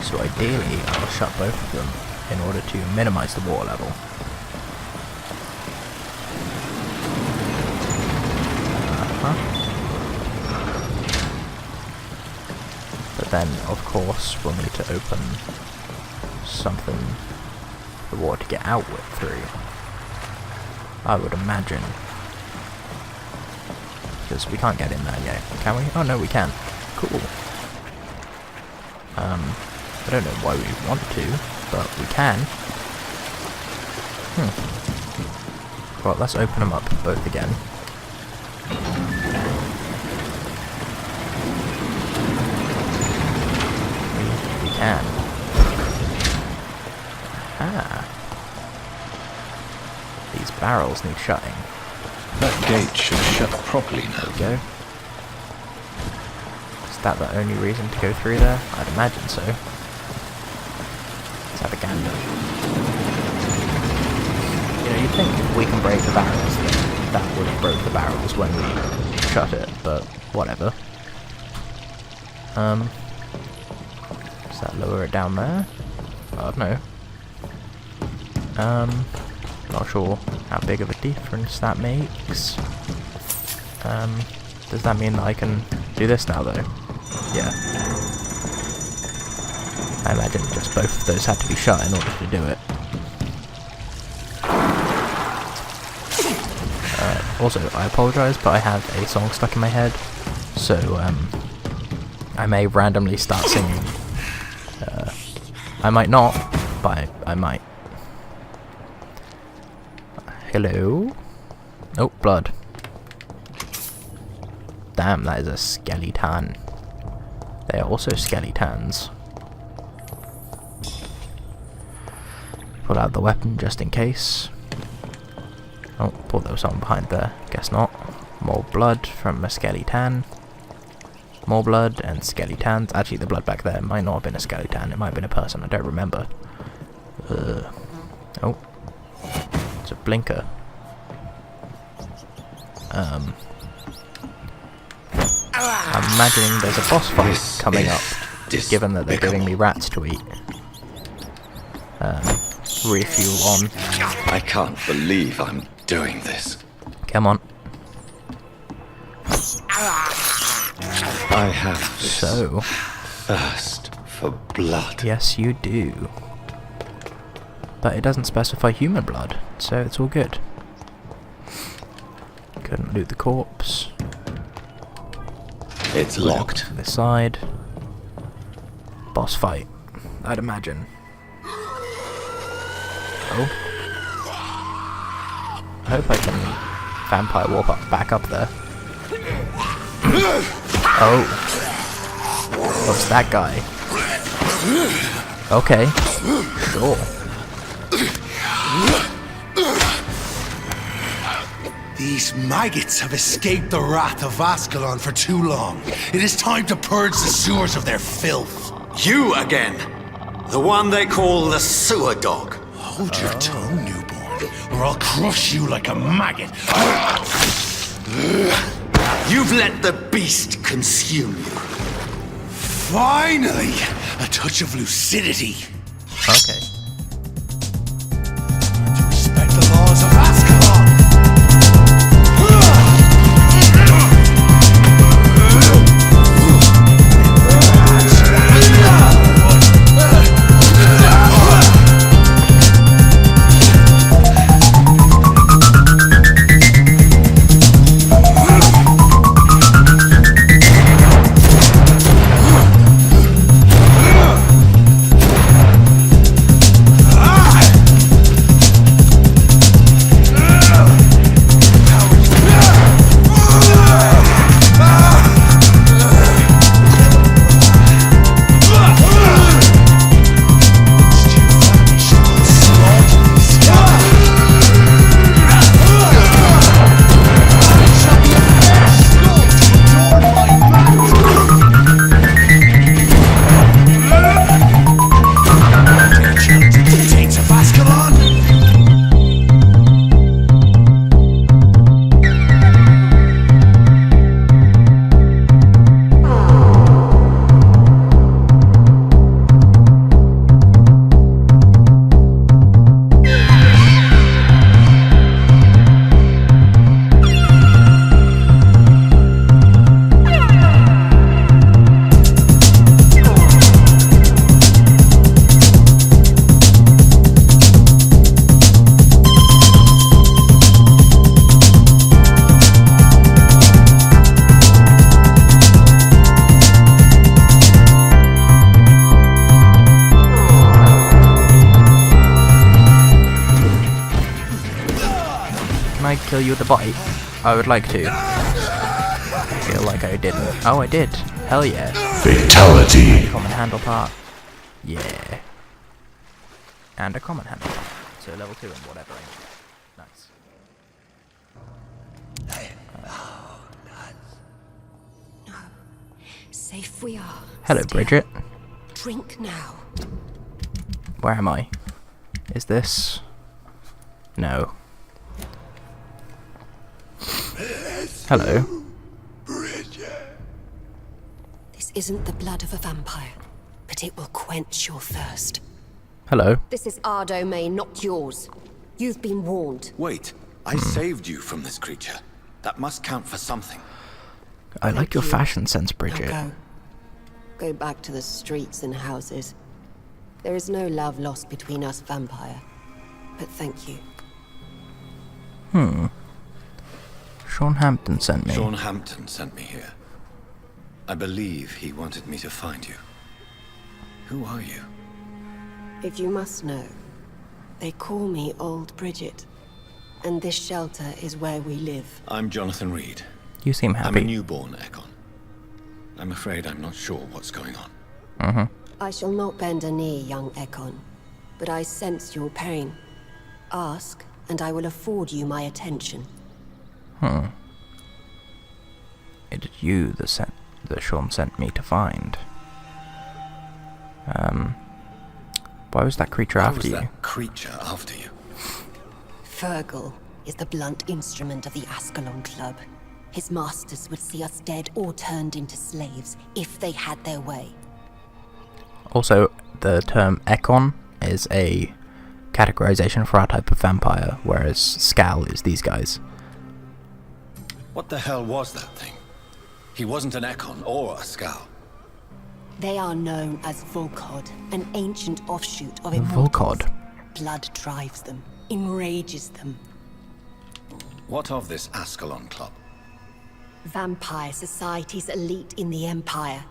So ideally, I'll shut both of them in order to minimize the water level. But then, of course, we'll need to open something for the water to get out with through. I would imagine. Because we can't get in there yet, can we? Oh no, we can. Cool. I don't know why we want to, but we can. Well, let's open them up both again. We can. Ah. These barrels need shutting. That gate should shut properly now. There we go. Is that the only reason to go through there? I'd imagine so. Let's have a gander. You know, you'd think if we can break the barrels, then that would have broke the barrels when we shut it, but whatever. Does that lower it down there? I don't know. Not sure how big of a difference that makes. Does that mean that I can do this now, though? Yeah. I imagine just both of those had to be shut in order to do it. Also, I apologise, but I have a song stuck in my head, so I may randomly start singing. I might not, but I might. Hello? Oh, blood. Damn, that is a skeleton. They are also skeletons. Pull out the weapon just in case. Oh, thought there was someone behind there. Guess not. More blood from a skeleton. More blood and skeletons. Actually, the blood back there might not have been a skeleton. It might have been a person. I don't remember. Oh. It's a blinker. I'm imagining there's a boss fight coming up, given that they're giving me rats to eat. Refuel on. I can't believe I'm doing this. Come on. I have this thirst for blood. Yes, you do. But it doesn't specify human blood, so it's all good. Couldn't loot the corpse. It's locked. This side. Boss fight, I'd imagine. Oh. I hope I can vampire warp up back up there. Oh. What's that guy? Okay. Sure. These maggots have escaped the wrath of Ascalon for too long. It is time to purge the sewers of their filth. You again! The one they call the sewer dog. Hold your tongue, newborn, or I'll crush you like a maggot. You've let the beast consume you. Finally! A touch of lucidity. Okay. To respect the laws of Ascalon! Can I kill you with a bite? I would like to. I feel like I didn't. Oh, I did. Hell yeah. Fatality. Common handle part. Yeah. And a common handle part. So level 2 and whatever. Nice. No. Safe we are. Hello, Still. Bridget. Drink now. Where am I? Is this... No. Hello. This isn't the blood of a vampire, but it will quench your thirst. Hello. This is our domain, not yours. You've been warned. Wait, I saved you from this creature. That must count for something. I like your fashion sense, Bridget. Now go. Go back to the streets and houses. There is no love lost between us, vampire. But thank you. Sean Hampton sent me. Sean Hampton sent me here. I believe he wanted me to find you. Who are you? If you must know, they call me Old Bridget. And this shelter is where we live. I'm Jonathan Reed. You seem happy. I'm a newborn Ekon. I'm afraid I'm not sure what's going on. I shall not bend a knee, young Ekon. But I sense your pain. Ask, and I will afford you my attention. It is you that Sean sent me to find. Why was that creature after you? Why was that creature after you? Fergal is the blunt instrument of the Ascalon Club. His masters would see us dead or turned into slaves if they had their way. Also, the term Ekon is a categorization for our type of vampire, whereas Skal is these guys. What the hell was that thing? He wasn't an Ekon or a Skal. They are known as Volkod, an ancient offshoot of Volkod. Blood drives them, enrages them. What of this Ascalon Club? Vampire society's elite in the Empire.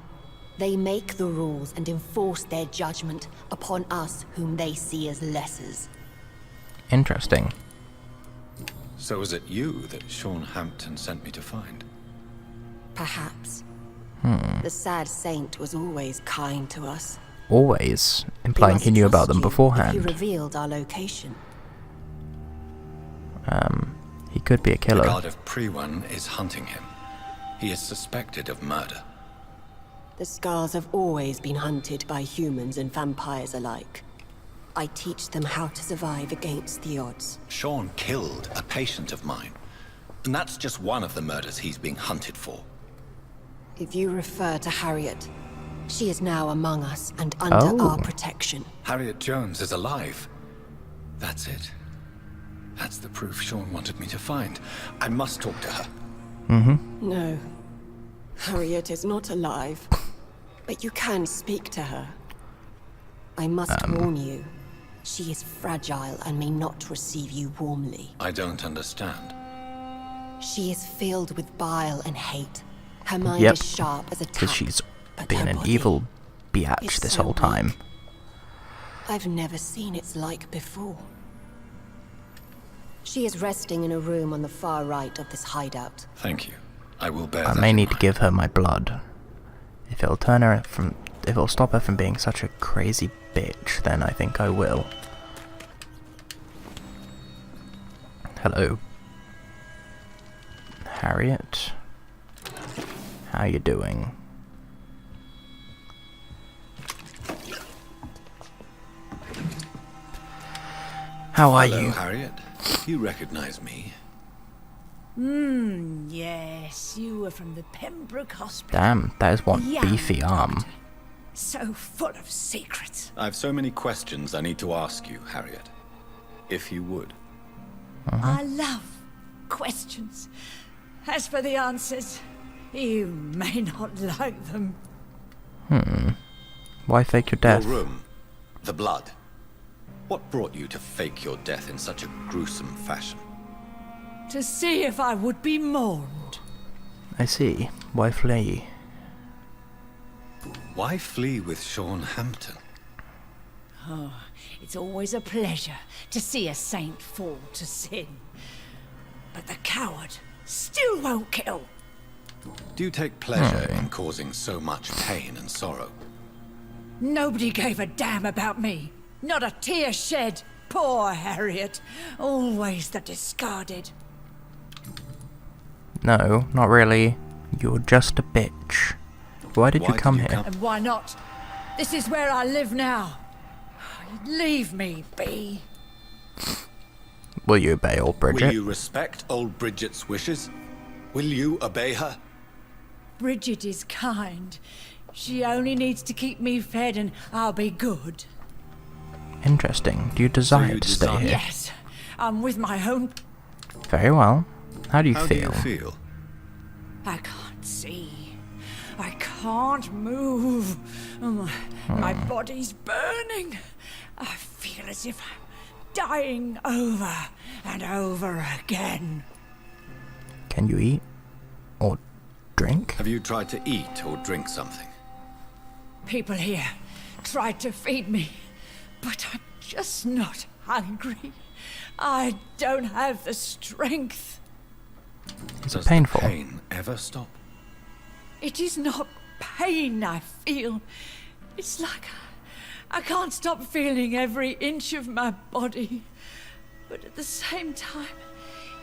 They make the rules and enforce their judgment upon us whom they see as lessers. Interesting. So was it you that Sean Hampton sent me to find? Perhaps. The sad saint was always kind to us. Always, implying he knew about them beforehand. He revealed our location. He could be a killer. The god of Priwan is hunting him. He is suspected of murder. The Scars have always been hunted by humans and vampires alike. I teach them how to survive against the odds. Sean killed a patient of mine. And that's just one of the murders he's being hunted for. If you refer to Harriet, She is now among us and under our protection. Harriet Jones is alive. That's it. That's the proof Sean wanted me to find. I must talk to her. No. Harriet is not alive. But you can speak to her. I must warn you. She is fragile and may not receive you warmly. I don't understand. She is filled with bile and hate. Her mind is sharp as a tap. Because she's been an evil biatch this whole time. I've never seen its like before. She is resting in a room on the far right of this hideout. Thank you. I will bear I that may in need to mind. give her my blood. If it'll turn her from, if it'll stop her from being such a crazy bitch, then I think I will. Hello, Harriet. How you doing? How are Hello, you? Harriet? You recognize me? Yes, you were from the Pembroke Hospital. Damn, that is one Young beefy arm. So full of secrets. I've so many questions I need to ask you, Harriet. If you would. I love questions. As for the answers, you may not like them. Why fake your death? Your room. The blood. What brought you to fake your death in such a gruesome fashion? To see if I would be mourned. I see. Why flee? Why flee with Sean Hampton? Oh, it's always a pleasure to see a saint fall to sin. But the coward still won't kill. Do you take pleasure in causing so much pain and sorrow? Nobody gave a damn about me. Not a tear shed. Poor Harriet. Always the discarded. No, not really. You're just a bitch. Why did you come here? And why not? This is where I live now. Leave me be. Will you obey old Bridget? Will you respect old Bridget's wishes? Will you obey her? Bridget is kind. She only needs to keep me fed and I'll be good. Interesting. Do you desire to stay here? Yes. I'm with my own... Very well. How do you How feel? do you feel? I can't see. I can't move. My body's burning. I feel as if I'm dying over and over again. Can you eat? Or drink? Have you tried to eat or drink something? People here tried to feed me, but I'm just not hungry. I don't have the strength. Is Does it painful? the pain ever stop? It is not pain I feel. It's like I can't stop feeling every inch of my body. But at the same time,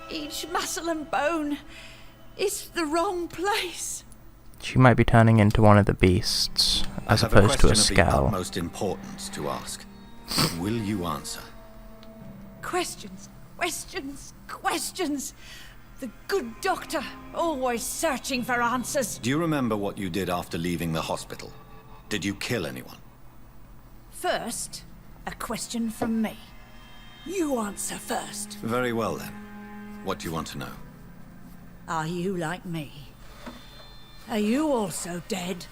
each muscle and bone is the wrong place. She might be turning into one of the beasts, as opposed to a I have a question of the skull. utmost importance to ask. Will you answer? Questions, questions, questions. The good doctor, always searching for answers. Do you remember what you did after leaving the hospital? Did you kill anyone? First, a question from me. You answer first. Very well then. What do you want to know? Are you like me? Are you also dead?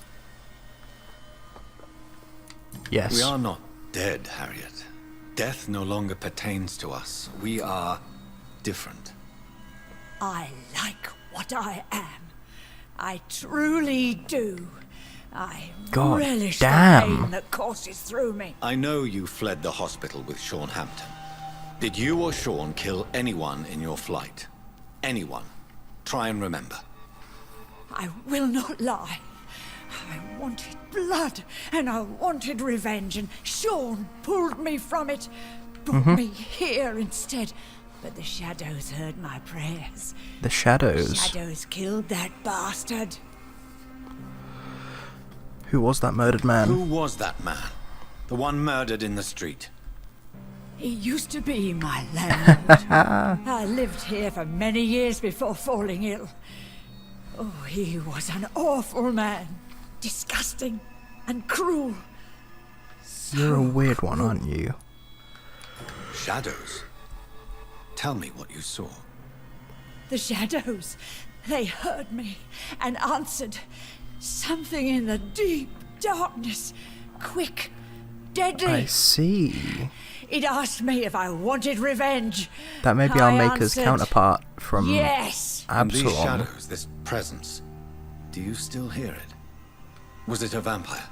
Yes. We are not dead, Harriet. Death no longer pertains to us. We are different. I like what I am. I truly do. I God relish damn. the pain that courses through me. I know you fled the hospital with Sean Hampton. Did you or Sean kill anyone in your flight? Anyone? Try and remember. I will not lie. I wanted blood, and I wanted revenge, and Sean pulled me from it, brought me here instead. But the shadows heard my prayers. The shadows? Shadows killed that bastard. Who was that murdered man? Who was that man? The one murdered in the street? He used to be my landlord. I lived here for many years before falling ill. Oh, he was an awful man. Disgusting. and cruel. You're a weird one, aren't you? Shadows? Tell me what you saw. The shadows, they heard me and answered. Something in the deep darkness, quick, deadly. I see. It asked me if I wanted revenge. That may be our Maker's counterpart from yes. Absalom. And these shadows, this presence, do you still hear it? Was it a vampire?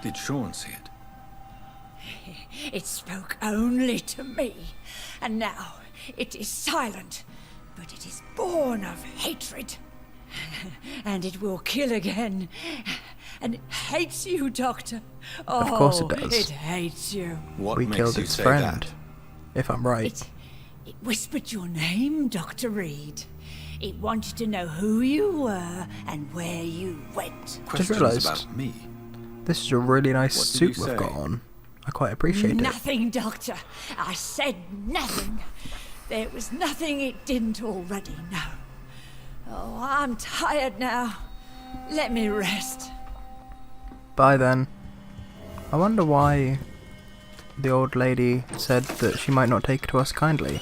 Did Sean see it? It spoke only to me, and now it is silent, but it is born of hatred. And it will kill again. And it hates you, Doctor. Oh, of course it does. It hates you. What we makes killed you its say friend, that? if I'm right. It whispered your name, Dr. Reed. It wanted to know who you were and where you went. Just realised about me. This is a really nice What did suit you we've say? got on. I quite appreciate it. Nothing, Doctor. I said nothing. There was nothing it didn't already know. Oh, I'm tired now. Let me rest. Bye then. I wonder why the old lady said that she might not take to us kindly.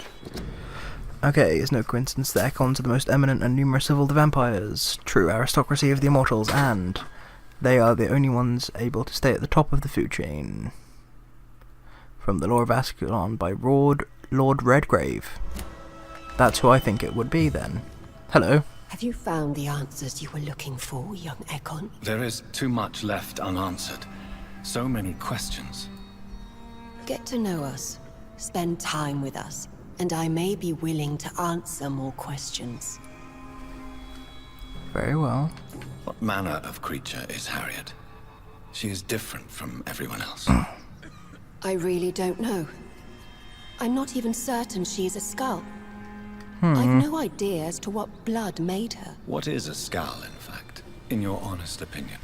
Okay, it's no coincidence that Ekons are the most eminent and numerous of all the vampires, true aristocracy of the immortals, and they are the only ones able to stay at the top of the food chain. From the Lore of Ascalon by Lord Redgrave. That's who I think it would be then. Hello. Have you found the answers you were looking for, young Ekon? There is too much left unanswered. So many questions. Get to know us. Spend time with us. And I may be willing to answer more questions. Very well. What manner of creature is Harriet? She is different from everyone else. I really don't know. I'm not even certain she is a skull. I've no idea as to what blood made her. What is a skull, in fact, in your honest opinion?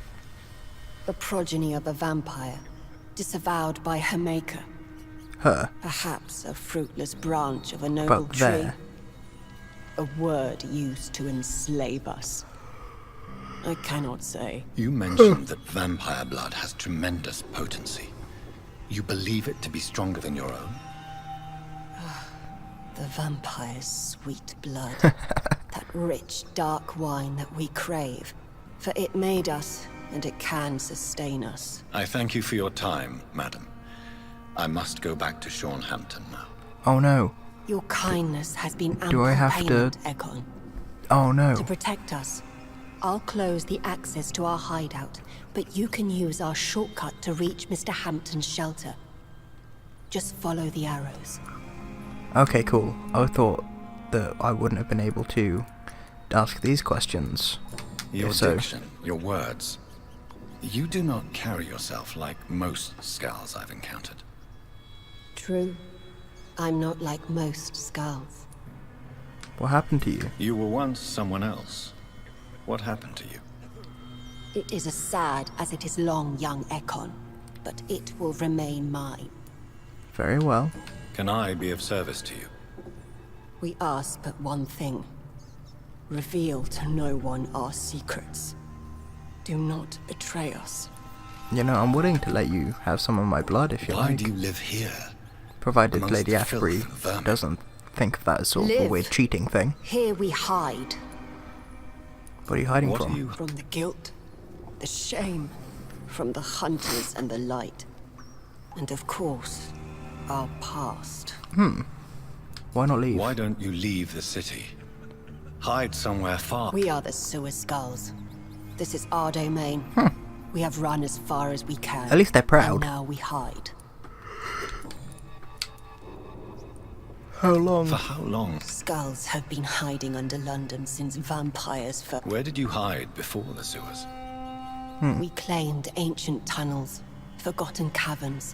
The progeny of a vampire, disavowed by her maker. Her. Perhaps a fruitless branch of a noble tree. There. A word used to enslave us. I cannot say. You mentioned that vampire blood has tremendous potency. You believe it to be stronger than your own? The vampire's sweet blood. That rich, dark wine that we crave. For it made us, and it can sustain us. I thank you for your time, madam. I must go back to Sean Hampton now. Oh no. Your kindness has been ample Do I have payment, to... Ekon. Oh no. To protect us, I'll close the access to our hideout, but you can use our shortcut to reach Mr. Hampton's shelter. Just follow the arrows. Okay, cool. I thought that I wouldn't have been able to ask these questions. Your so. diction, your words. You do not carry yourself like most skulls I've encountered. True. I'm not like most skulls. What happened to you? You were once someone else. What happened to you? It is as sad as it is long, young Ekon, but it will remain mine. Very well. Can I be of service to you? We ask but one thing. Reveal to no one our secrets. Do not betray us. You know, I'm willing to let you have some of my blood if you like. Why do you live here? Provided Lady Ashbury doesn't think of that as sort of a weird cheating thing. Here we hide. What are you hiding from? From the guilt, the shame, from the hunters and the light. And of course, our past. Why not leave? Why don't you leave the city? Hide somewhere far. We are the Sewer Skulls. This is our domain. We have run as far as we can. At least they're proud. And now we hide. How long? For how long? Skulls have been hiding under London since vampires first. Where did you hide before the sewers? We claimed ancient tunnels, forgotten caverns.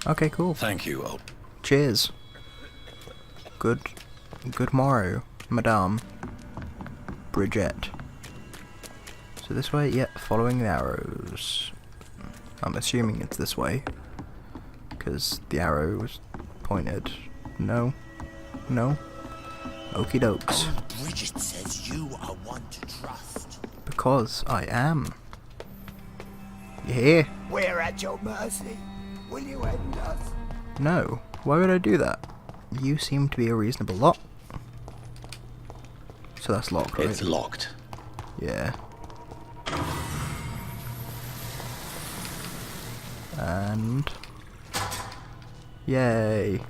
Okay, cool. Thank you, old. Cheers. Good morrow, Madame Bridget. So this way? Yep, following the arrows. I'm assuming it's this way, because the arrow was pointed. No. Okie dokes. Old Bridget says you are one to trust. Because I am. You here? We're at your mercy. Will you end us? No. Why would I do that? You seem to be a reasonable lot. So that's locked, right? It's locked. Yeah. And... yay.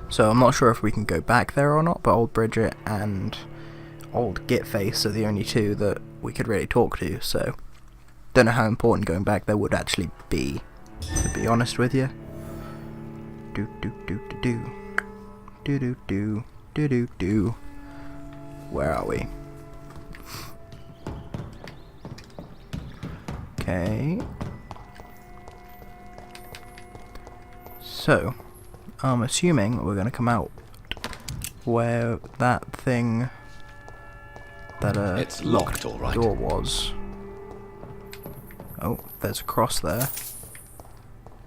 So I'm not sure if we can go back there or not, but old Bridget and old Gitface are the only two that we could really talk to, so don't know how important going back there would actually be, to be honest with you. Do do do do do. Do do do do do do. Where are we? Okay. So, I'm assuming we're gonna come out where that thing, that it's locked, all right. door was. Oh, there's a cross there.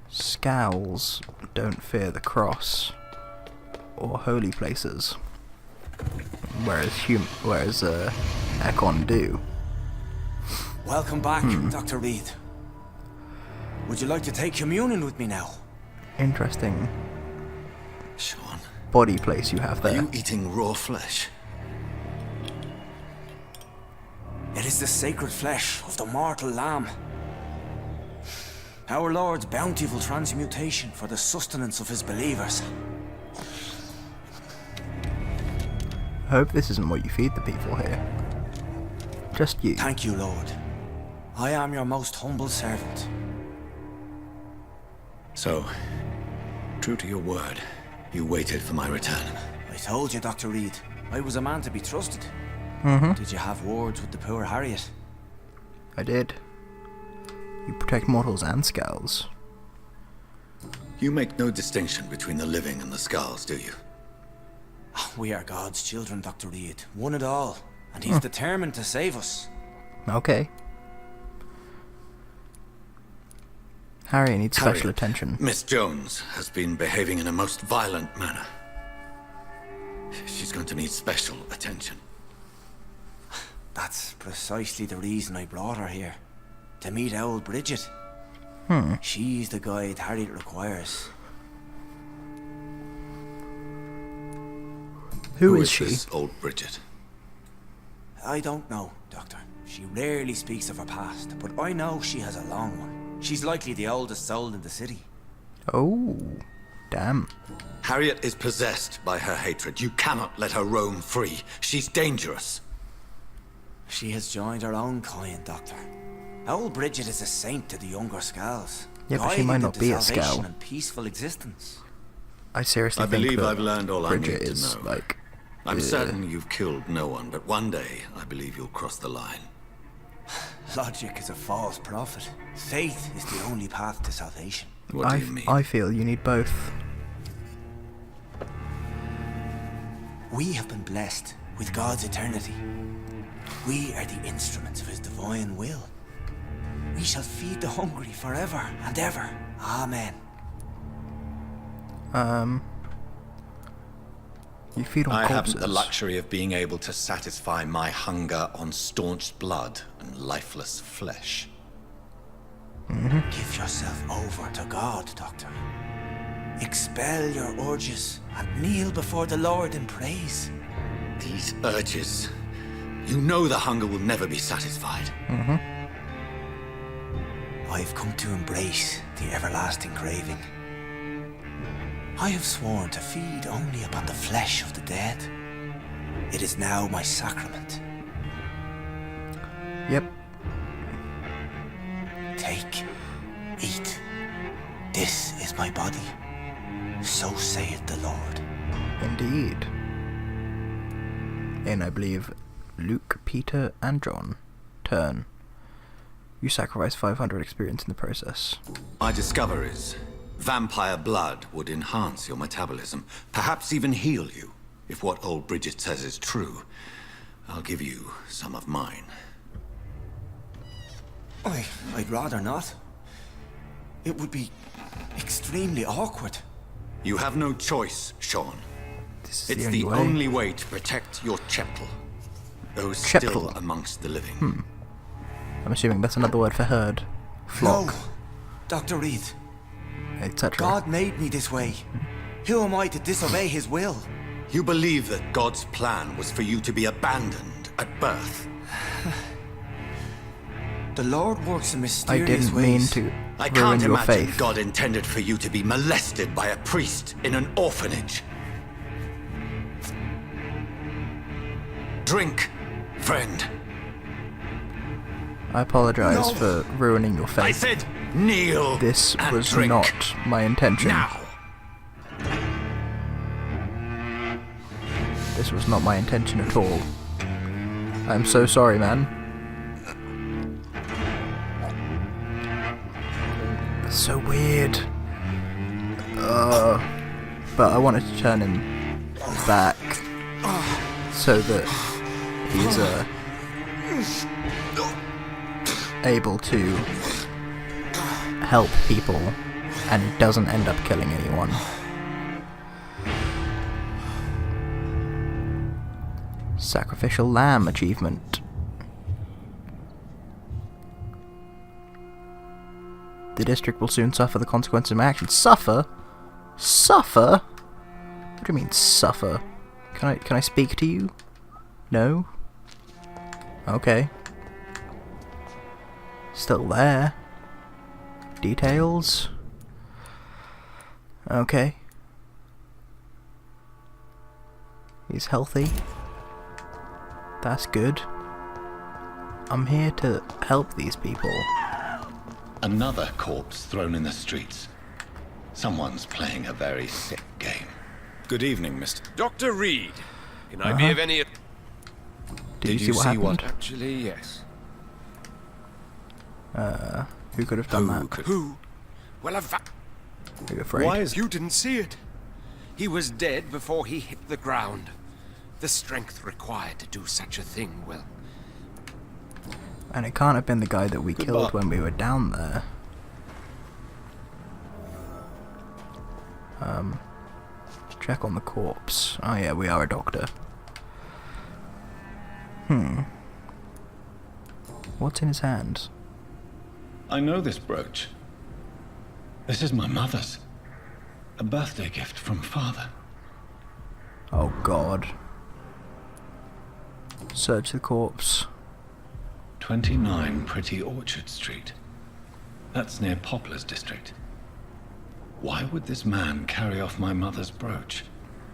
Scowls don't fear the cross or holy places, whereas Ekon do. Welcome back, Dr. Reed. Would you like to take communion with me now? Interesting. Sean, body place you have there. Are you eating raw flesh? It is the sacred flesh of the mortal lamb. Our Lord's bountiful transmutation for the sustenance of his believers. I hope this isn't what you feed the people here. Just you. Thank you, Lord. I am your most humble servant. So, true to your word, you waited for my return. I told you, Dr. Reed, I was a man to be trusted. Did you have words with the poor Harriet? I did. You protect mortals and Skulls. You make no distinction between the living and the Skulls, do you? We are God's children, Dr. Reed. One and all. And he's determined to save us. Okay. Harry needs special attention. Miss Jones has been behaving in a most violent manner. She's going to need special attention. That's precisely the reason I brought her here. To meet old Bridget. She's the guide Harriet requires. Who is she? This old Bridget? I don't know, Doctor. She rarely speaks of her past, but I know she has a long one. She's likely the oldest soul in the city. Oh, damn. Harriet is possessed by her hatred. You cannot let her roam free. She's dangerous. She has joined her own kind, Doctor. Old Bridget is a saint to the younger Skulls. Yeah, but she might not be a Skull. And peaceful existence. I seriously think believe that I've learned all Bridget I need is to know. Like, I'm certain you've killed no one, but one day I believe you'll cross the line. Logic is a false prophet. Faith is the only path to salvation. What do you mean? I feel you need both. We have been blessed with God's eternity. We are the instruments of his divine will. We shall feed the hungry forever and ever. Amen. You feed on I corpses. haven't the luxury of being able to satisfy my hunger on staunched blood and lifeless flesh. Give yourself over to God, Doctor. Expel your urges and kneel before the Lord in praise. These urges. You know the hunger will never be satisfied. I've come to embrace the everlasting craving. I have sworn to feed only upon the flesh of the dead. It is now my sacrament. Yep. Take, eat. This is my body. So saith the Lord. Indeed. In, I believe, Luke, Peter, and John turn. You sacrifice 500 experience in the process. My discoveries. Vampire blood would enhance your metabolism, perhaps even heal you. If what old Bridget says is true, I'll give you some of mine. I'd rather not. It would be extremely awkward. You have no choice, Sean. It's the only way to protect your cheptel. Those still amongst the living. I'm assuming that's another word for herd. Flock. No, Dr. Reed. Etc. God made me this way. Who am I to disobey his will? You believe that God's plan was for you to be abandoned at birth? The Lord works in mysterious I didn't ways. mean to I ruin can't your imagine faith. God intended for you to be molested by a priest in an orphanage. Drink, friend. I apologize for ruining your faith. I said kneel. This and was drink. not my intention. Now. This was not my intention at all. I'm so sorry, man. That's so weird. But I wanted to turn him back so that he's able to help people and he doesn't end up killing anyone. Sacrificial lamb achievement. The district will soon suffer the consequences of my actions. Suffer? Suffer? What do you mean suffer? Can I speak to you? No? Okay. Still there. Details? Okay. He's healthy. That's good. I'm here to help these people. Another corpse thrown in the streets. Someone's playing a very sick game. Good evening, Mr. Dr. Reed. Can I be of any... Did you see what happened? Actually, yes. Who could have done that? Who? Well, Are you afraid? Why is... You didn't see it. He was dead before he hit the ground. The strength required to do such a thing, well... And it can't have been the guy that we killed when we were down there. Check on the corpse. Oh yeah, we are a doctor. What's in his hands? I know this brooch. This is my mother's. A birthday gift from father. Oh god. Search the corpse. 29 Pretty Orchard Street. That's near Poplar's district. Why would this man carry off my mother's brooch?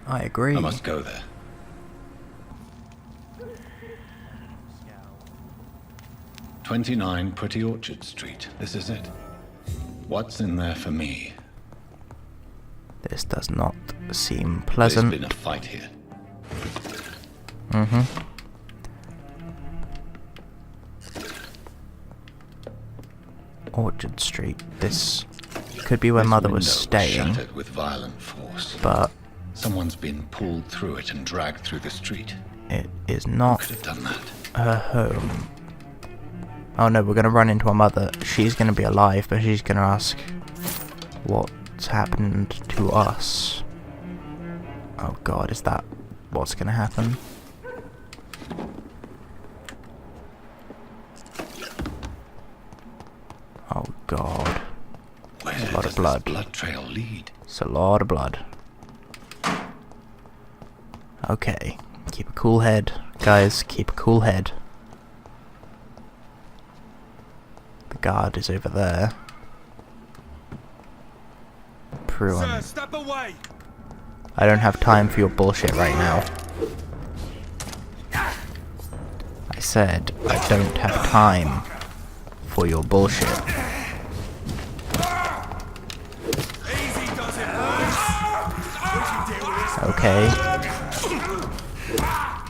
I agree. I must go there. "29 Pretty Orchard Street. This is it. What's in there for me?" This does not seem pleasant. There's been a fight here. Orchard Street. This could be where Mother was staying. Shattered with violent force. But someone's been pulled through it and dragged through the street. It is not Who could have done that? her home. Oh no, we're gonna run into our mother. She's gonna be alive, but she's gonna ask what's happened to us. Oh god, is that what's gonna happen? Oh god. There's a lot of blood. Blood trail lead. It's a lot of blood. Okay. Keep a cool head. Guys, keep a cool head. The guard is over there. Prune. Sir, step away. I don't have time for your bullshit right now. I said I don't have time for your bullshit. Okay.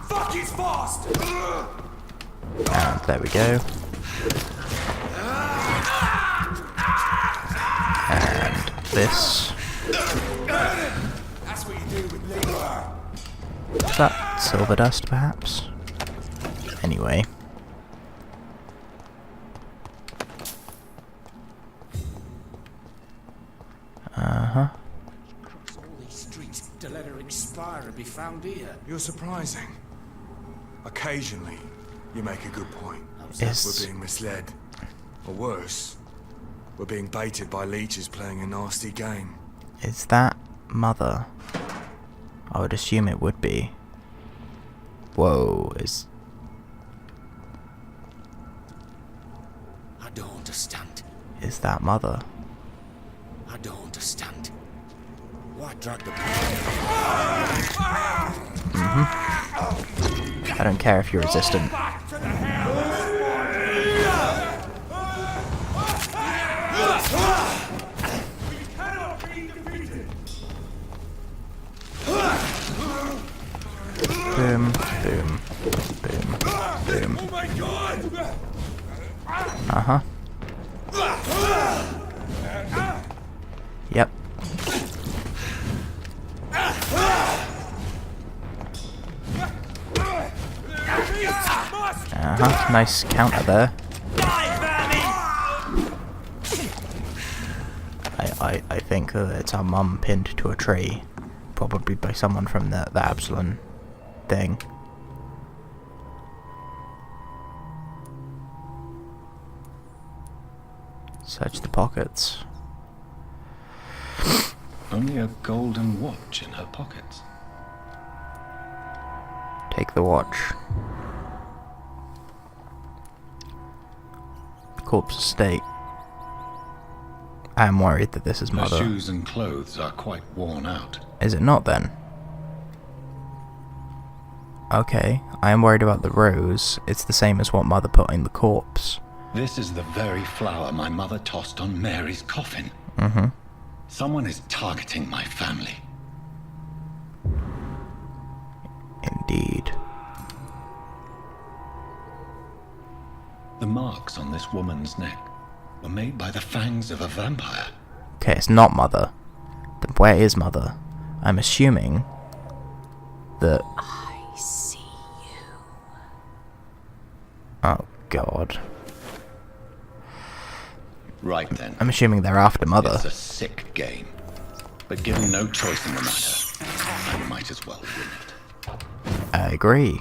Fuck, he's fast. And there we go. And this. That's what you do with labor. Is that silver dust, perhaps? Anyway. To let her expire and be found here. You're surprising. Occasionally, You make a good point. Is... We're being misled. Or worse, we're being baited by leeches playing a nasty game. Is that Mother? I would assume it would be. Whoa, is... I don't understand. Is that Mother? I don't understand. Why drag the... I don't care if you're resistant. Boom, boom, boom, boom. Uh-huh. Yep. Uh-huh, nice counter there. I think it's our mum pinned to a tree. Probably by someone from the Absalon thing. Search the pockets. Only a golden watch in her pockets. Take the watch. Corpse estate. I am worried that this is Her Mother. shoes and clothes are quite worn out. Is it not then? Okay, I am worried about the rose. It's the same as what Mother put in the corpse. This is the very flower my mother tossed on Mary's coffin. Mm-hmm. Someone is targeting my family. Indeed. The marks on this woman's neck were made by the fangs of a vampire. Okay, it's not Mother. Then where is Mother? I'm assuming that... I see you. Oh, God. Right then. I'm assuming they're after Mother. It's a sick game. But given no choice in the matter, I might as well win it. I agree.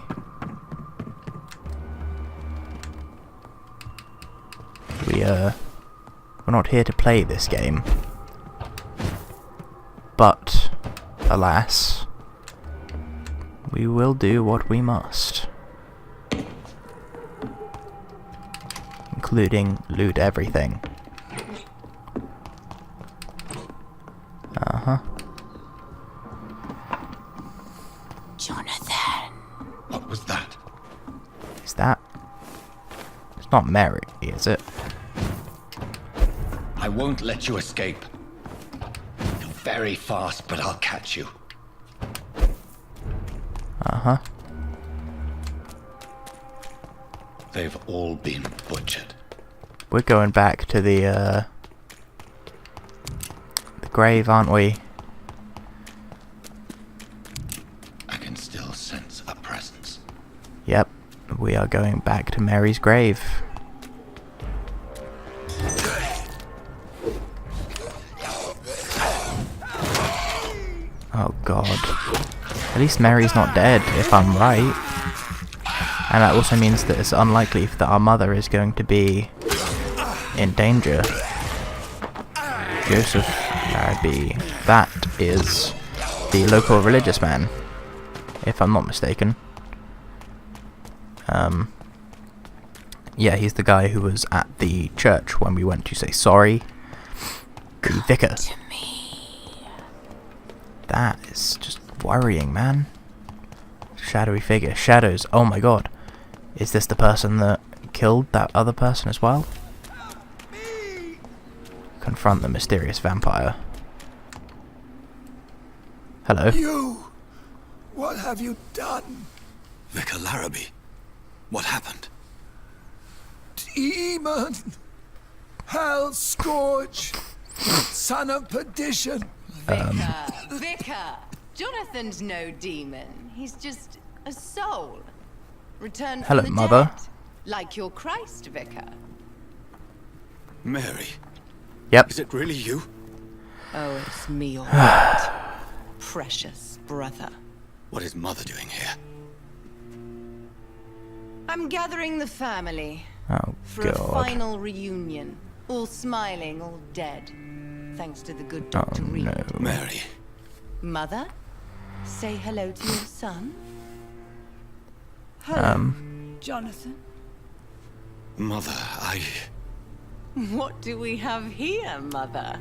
We're not here to play this game. But, alas, we will do what we must. Including loot everything. Uh-huh. Jonathan. What was that? Is that... It's not Mary, is it? I won't let you escape. You're very fast, but I'll catch you. Uh-huh. They've all been butchered. We're going back to the grave, aren't we? I can still sense a presence. Yep, we are going back to Mary's grave. Oh God. At least Mary's not dead, if I'm right. And that also means that it's unlikely that our mother is going to be in danger. Joseph Larrabee. That is the local religious man, if I'm not mistaken. Yeah, he's the guy who was at the church when we went to say sorry. The vicar. That is just worrying, man. Shadowy figure. Shadows. Oh my God. Is this the person that killed that other person as well? Confront the mysterious vampire. Hello. You! What have you done? Vicar Larrabee. What happened? Demon! Hell scourge! Son of perdition! Vicar! Jonathan's no demon. He's just a soul. Returned Hello, from the Mother. dead. Like your Christ, Vicar. Mary. Yep. Is it really you? Oh, it's me, all right. Precious brother. What is Mother doing here? I'm gathering the family. Oh, for God. a final reunion. All smiling, all dead. Thanks to the good Dr. Reed. No. Mary. Mother, say hello to your son. Hello, Jonathan. Mother, What do we have here, Mother?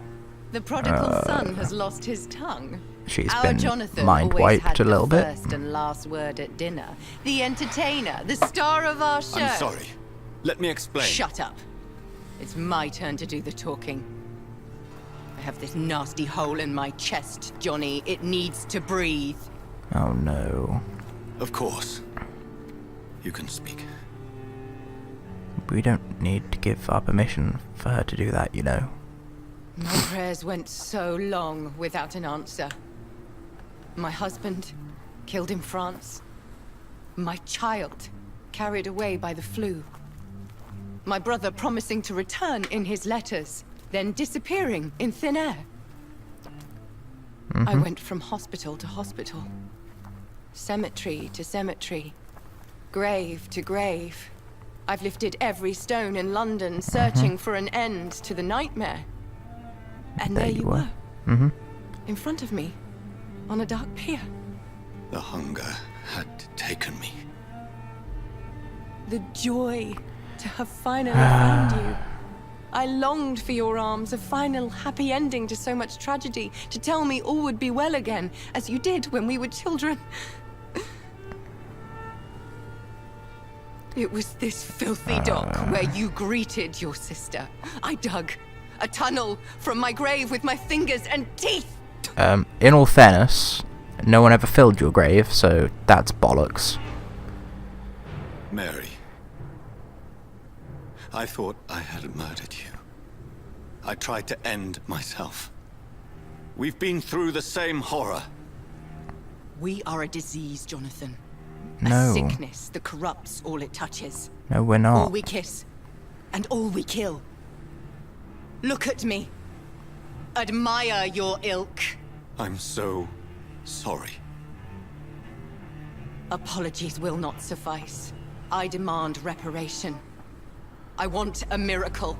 The prodigal son has lost his tongue. She's Our been Jonathan mind always wiped had a little the bit. first and last word at dinner. The entertainer, the star of our show. I'm sorry. Let me explain. Shut up. It's my turn to do the talking. I have this nasty hole in my chest, Johnny. It needs to breathe. Oh no. Of course. You can speak. We don't need to give our permission for her to do that, you know. My prayers went so long without an answer. My husband, killed in France. My child, carried away by the flu. My brother promising to return in his letters, then disappearing in thin air. I went from hospital to hospital. Cemetery to cemetery. Grave to grave. I've lifted every stone in London, searching for an end to the nightmare. And there you were. In front of me, on a dark pier. The hunger had taken me. The joy to have finally found you. I longed for your arms, a final happy ending to so much tragedy, to tell me all would be well again, as you did when we were children. It was this filthy dock where you greeted your sister. I dug a tunnel from my grave with my fingers and teeth. In all fairness, no one ever filled your grave, so that's bollocks. Mary. I thought I had murdered you. I tried to end myself. We've been through the same horror. We are a disease, Jonathan. No. A sickness that corrupts all it touches. No, we're not. All we kiss, and all we kill. Look at me. Admire your ilk. I'm so sorry. Apologies will not suffice. I demand reparation. I want a miracle.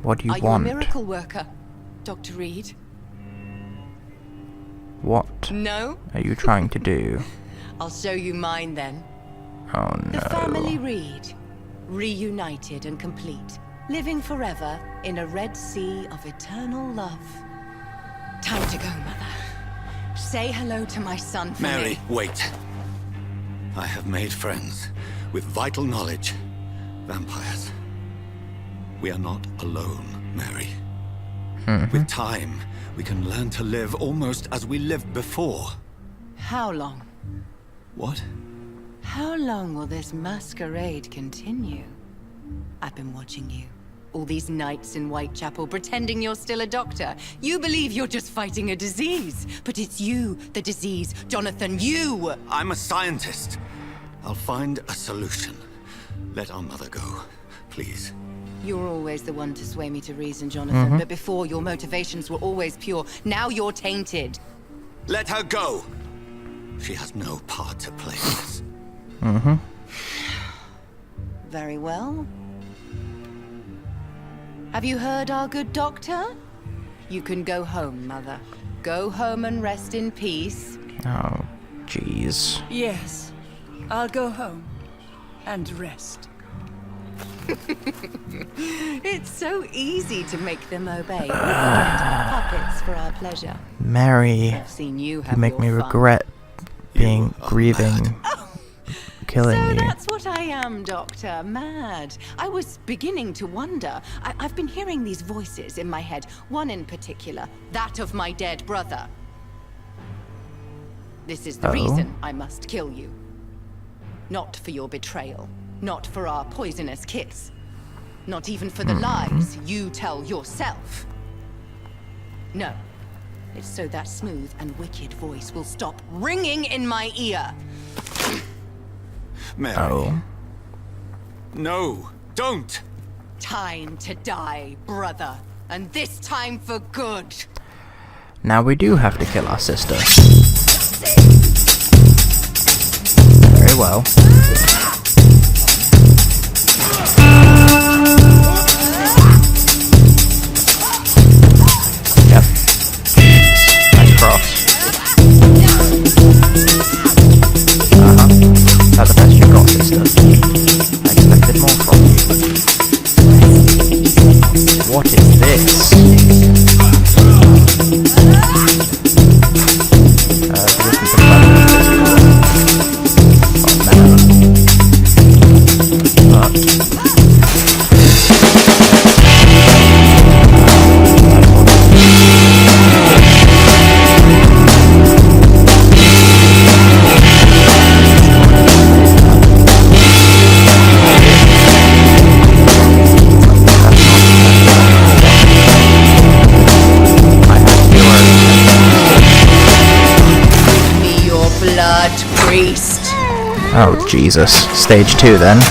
What do you want? want? Are you a miracle worker, Dr. Reed? What No? are you trying to do? I'll show you mine then. Oh no. The family Reed, reunited and complete, living forever in a red sea of eternal love. Time to go, Mother. Say hello to my son for Mary, me. wait. I have made friends with vital knowledge. Vampires. We are not alone, Mary. With time, we can learn to live almost as we lived before. How long? What? How long will this masquerade continue? I've been watching you. All these nights in Whitechapel, pretending you're still a doctor. You believe you're just fighting a disease. But it's you, the disease. Jonathan, you! I'm a scientist. I'll find a solution. Let our mother go, please. You're always the one to sway me to reason, Jonathan. But before, your motivations were always pure. Now you're tainted. Let her go! She has no part to play in this. Very well. Have you heard our good doctor? You can go home, Mother. Go home and rest in peace. Oh, jeez. Yes, I'll go home and rest. It's so easy to make them obey. Puppets for our pleasure. Mary, I've seen you you have make your me fun. regret being grieving, killing So you. that's what I am, Doctor. Mad. I was beginning to wonder. I've been hearing these voices in my head. One in particular, that of my dead brother. This is the reason I must kill you. Not for your betrayal. Not for our poisonous kiss. Not even for the lies you tell yourself. No. It's so that smooth and wicked voice will stop ringing in my ear. Mary. No, don't! Time to die, brother. And this time for good. Now we do have to kill our sister. Very well. Yep. Nice cross. That's the best you got, sister. I expected more from you. What is this? Oh, Jesus. Stage 2, then.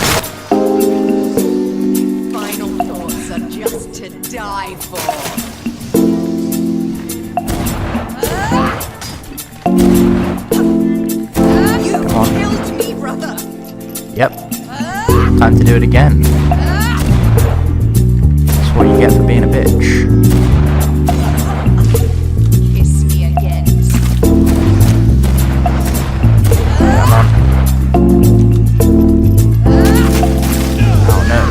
Final thoughts are just to die for. You killed me, brother. Yep. Time to do it again. That's what you get for being a bitch. Kiss me again. Come on. Oh no.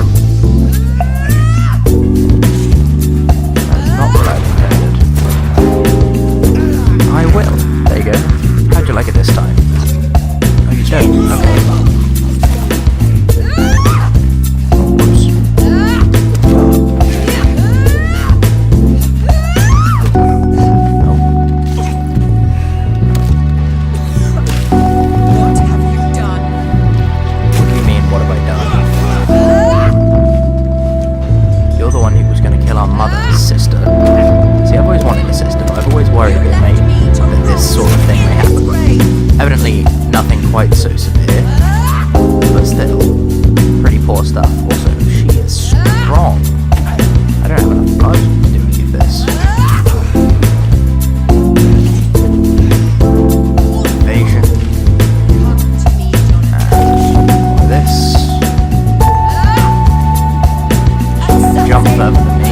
That's not what I intended. I will. There you go. How'd you like it this time? Oh, you don't? Okay. Oops. Quite so severe, but still, pretty poor stuff. Also, she is strong. I don't have enough blood to do any of this. Evasion. And this. Jump further than me.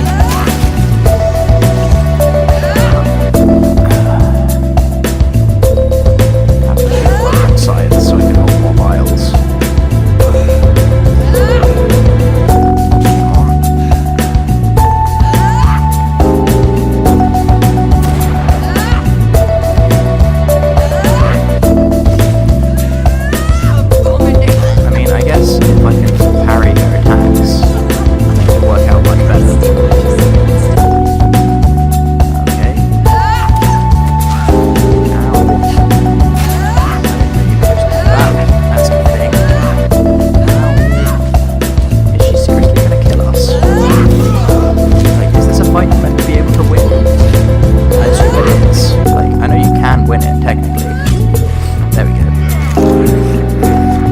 So I can hold more vials. I mean, I guess if I can parry their attacks, it will work out much better. Okay. That's the thing. Is she seriously gonna kill us? Like, is this a fight you're meant to be able to win? I assume it is. Like, I know you can win it, technically. There we go.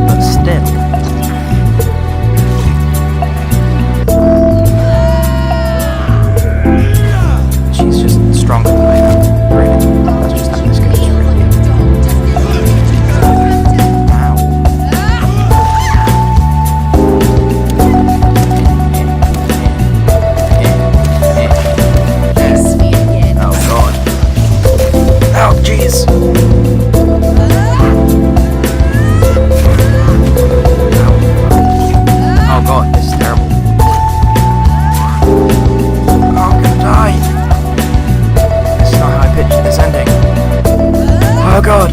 But still. She's just stronger than I am. Really. That's just how this goes, really. Oh, jeez. Oh god, this is terrible. Oh, I'm gonna die. This is not how I pictured this ending. Oh god.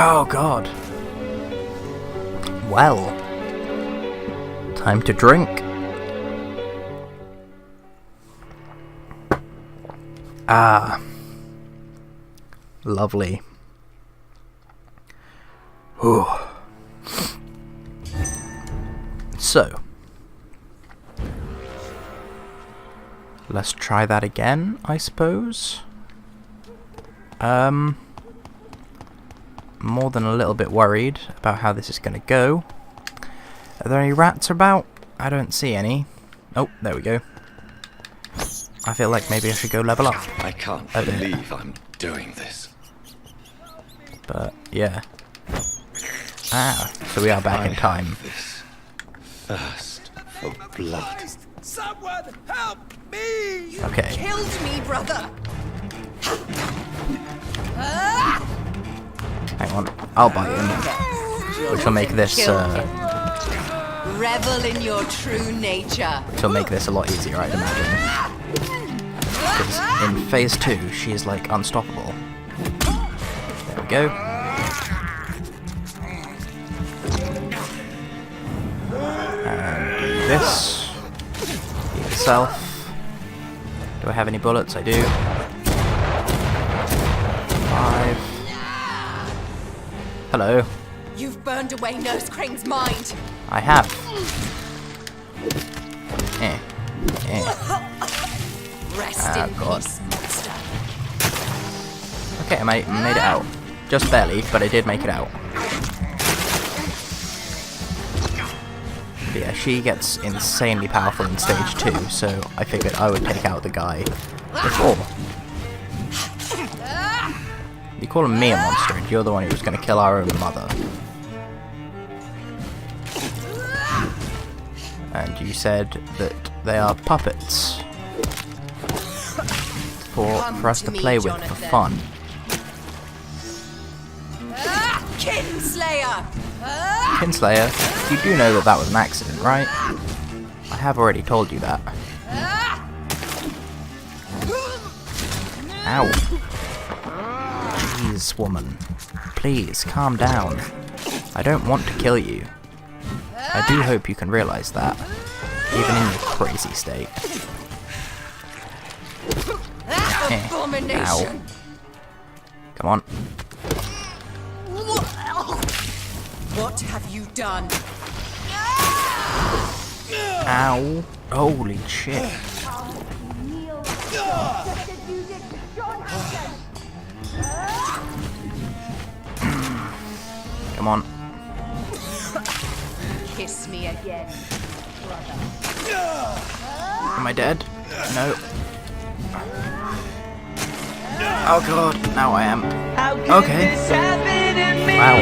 Oh god. Well, time to drink. Ah, lovely. Ooh. So, let's try that again, I suppose. More than a little bit worried about how this is going to go. Are there any rats about? I don't see any. Oh, there we go. I feel like maybe I should go level up. I can't believe I'm doing this. But, yeah. Ah, so we are back in time. Thirst for blood. Someone help me! Okay. Killed me, brother. Hang on, I'll bite him. Which will make this, Revel in your true nature. which will make this a lot easier, I'd imagine. Because in phase 2, she's like unstoppable. There we go. And do this. Heal itself. Do I have any bullets? I do. 5. Hello. You've burned away Nurse Crane's mind. I have. Rest in God. peace, monster. Okay, I made it out. Just barely, but I did make it out. But yeah, she gets insanely powerful in stage 2, so I figured I would take out the guy before. You calling me a monster, and you're the one who was going to kill our own mother. And you said that they are puppets for us to play with for fun. Kinslayer! Kinslayer, you do know that that was an accident, right? I have already told you that. Ow. Jeez, woman. Please, calm down. I don't want to kill you. I do hope you can realize that, even in your crazy state. Ow. Come on. What have you done? Ow. Holy shit. Come on. Kiss me again, brother. Am I dead? No. Oh god, now I am. Okay. Wow.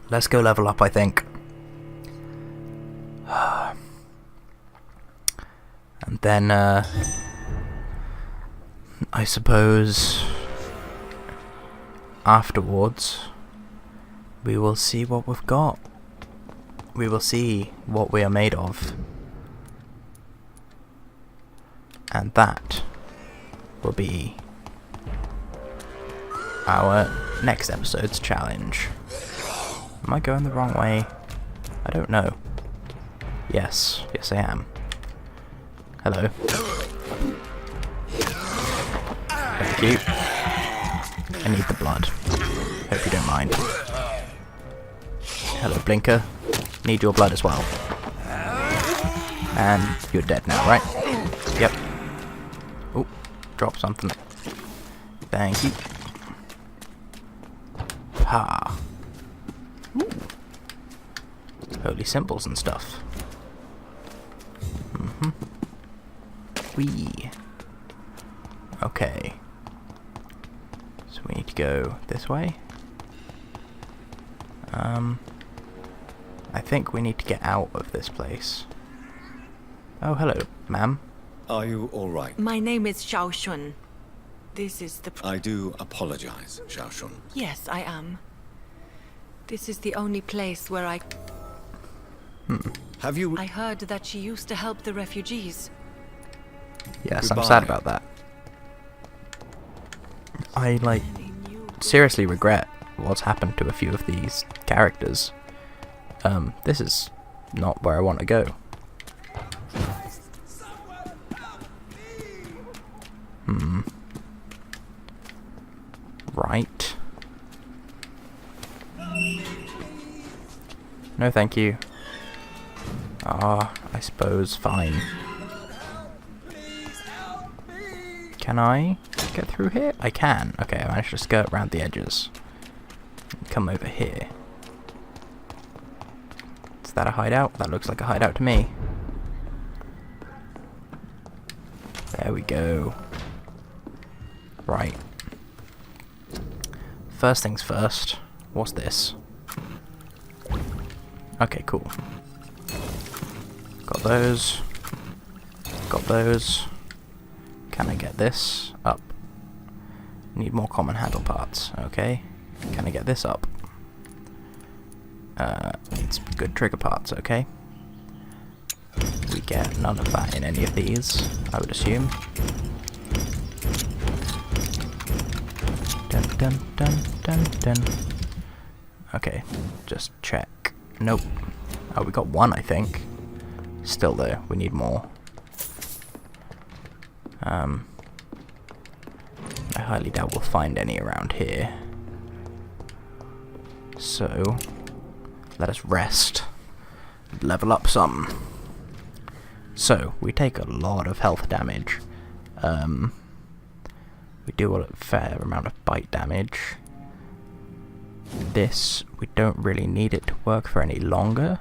Let's go level up, I think. And then, I suppose afterwards we will see what we've got. We will see what we are made of. And that will be our next episode's challenge. Am I going the wrong way? I don't know. Yes, yes I am. Hello. Thank you. I need the blood. Hope you don't mind. Hello, Blinker. Need your blood as well. And you're dead now, right? Yep. Oh, drop something. Thank you. Ha. Ooh. Holy symbols and stuff. Wee. Okay. So we need to go this way. I think we need to get out of this place. Oh, hello, ma'am. Are you all right? My name is Xiao Shun. This is the... I do apologize, Xiao Shun. Yes, I am. This is the only place where I... Have you... I heard that she used to help the refugees. Yes, Goodbye. I'm sad about that. I, like, seriously regret what's happened to a few of these characters. This is not where I want to go. Right. No, thank you. Ah, I suppose fine. Can I get through here? I can. Okay, I managed to skirt around the edges. Come over here. It's that a hideout? That looks like a hideout to me. There we go. Right. First things first. What's this? Okay, cool. Got those. Got those. Can I get this up? Need more common handle parts. Okay. Can I get this up? Needs good trigger parts. Okay. We get none of that in any of these, I would assume. Dun dun dun dun dun. Okay, just check. Nope. Oh, we got one, I think. Still though, we need more. I highly doubt we'll find any around here. So, let us rest. Level up some. So, we take a lot of health damage. We do a fair amount of bite damage. This, we don't really need it to work for any longer.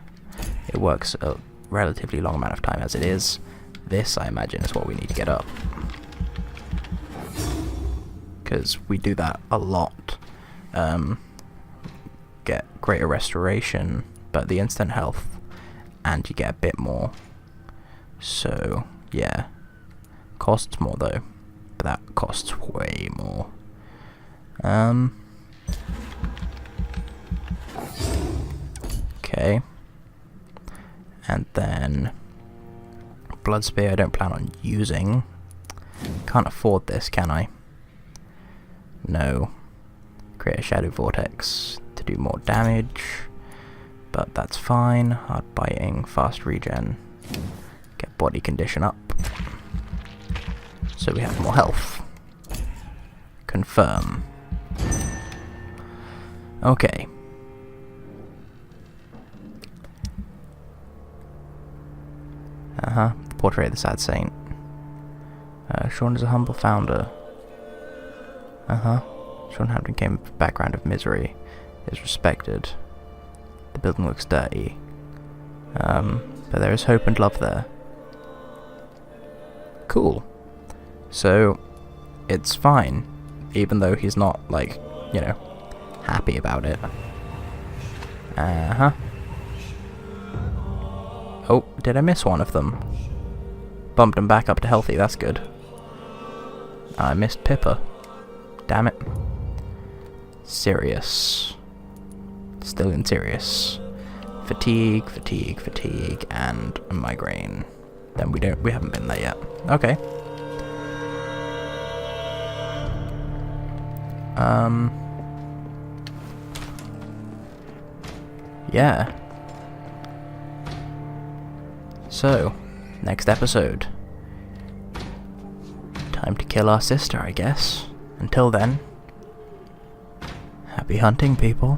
It works a relatively long amount of time as it is. This, I imagine, is what we need to get up. Because we do that a lot. Get greater restoration, but the instant health, and you get a bit more. So, yeah. Costs more though, but that costs way more. Okay. And then Blood Spear I don't plan on using. Can't afford this, can I? No. Create a Shadow Vortex to do more damage, but that's fine. Hard biting, fast regen. Get body condition up. So we have more health. Confirm. Okay. Portrait of the Sad Saint. Sean is a humble founder. Sean Hampton came from a background of misery. Is respected. The building looks dirty. But there is hope and love there. Cool. So, it's fine. Even though he's not, like, you know, happy about it. Oh, did I miss one of them? Bumped him back up to healthy, that's good. I missed Pippa. Damn it. Serious. Still in serious. Fatigue, fatigue, fatigue, and a migraine. Then we haven't been there yet. Okay. Yeah. So, next episode. Time to kill our sister, I guess. Until then, happy hunting, people.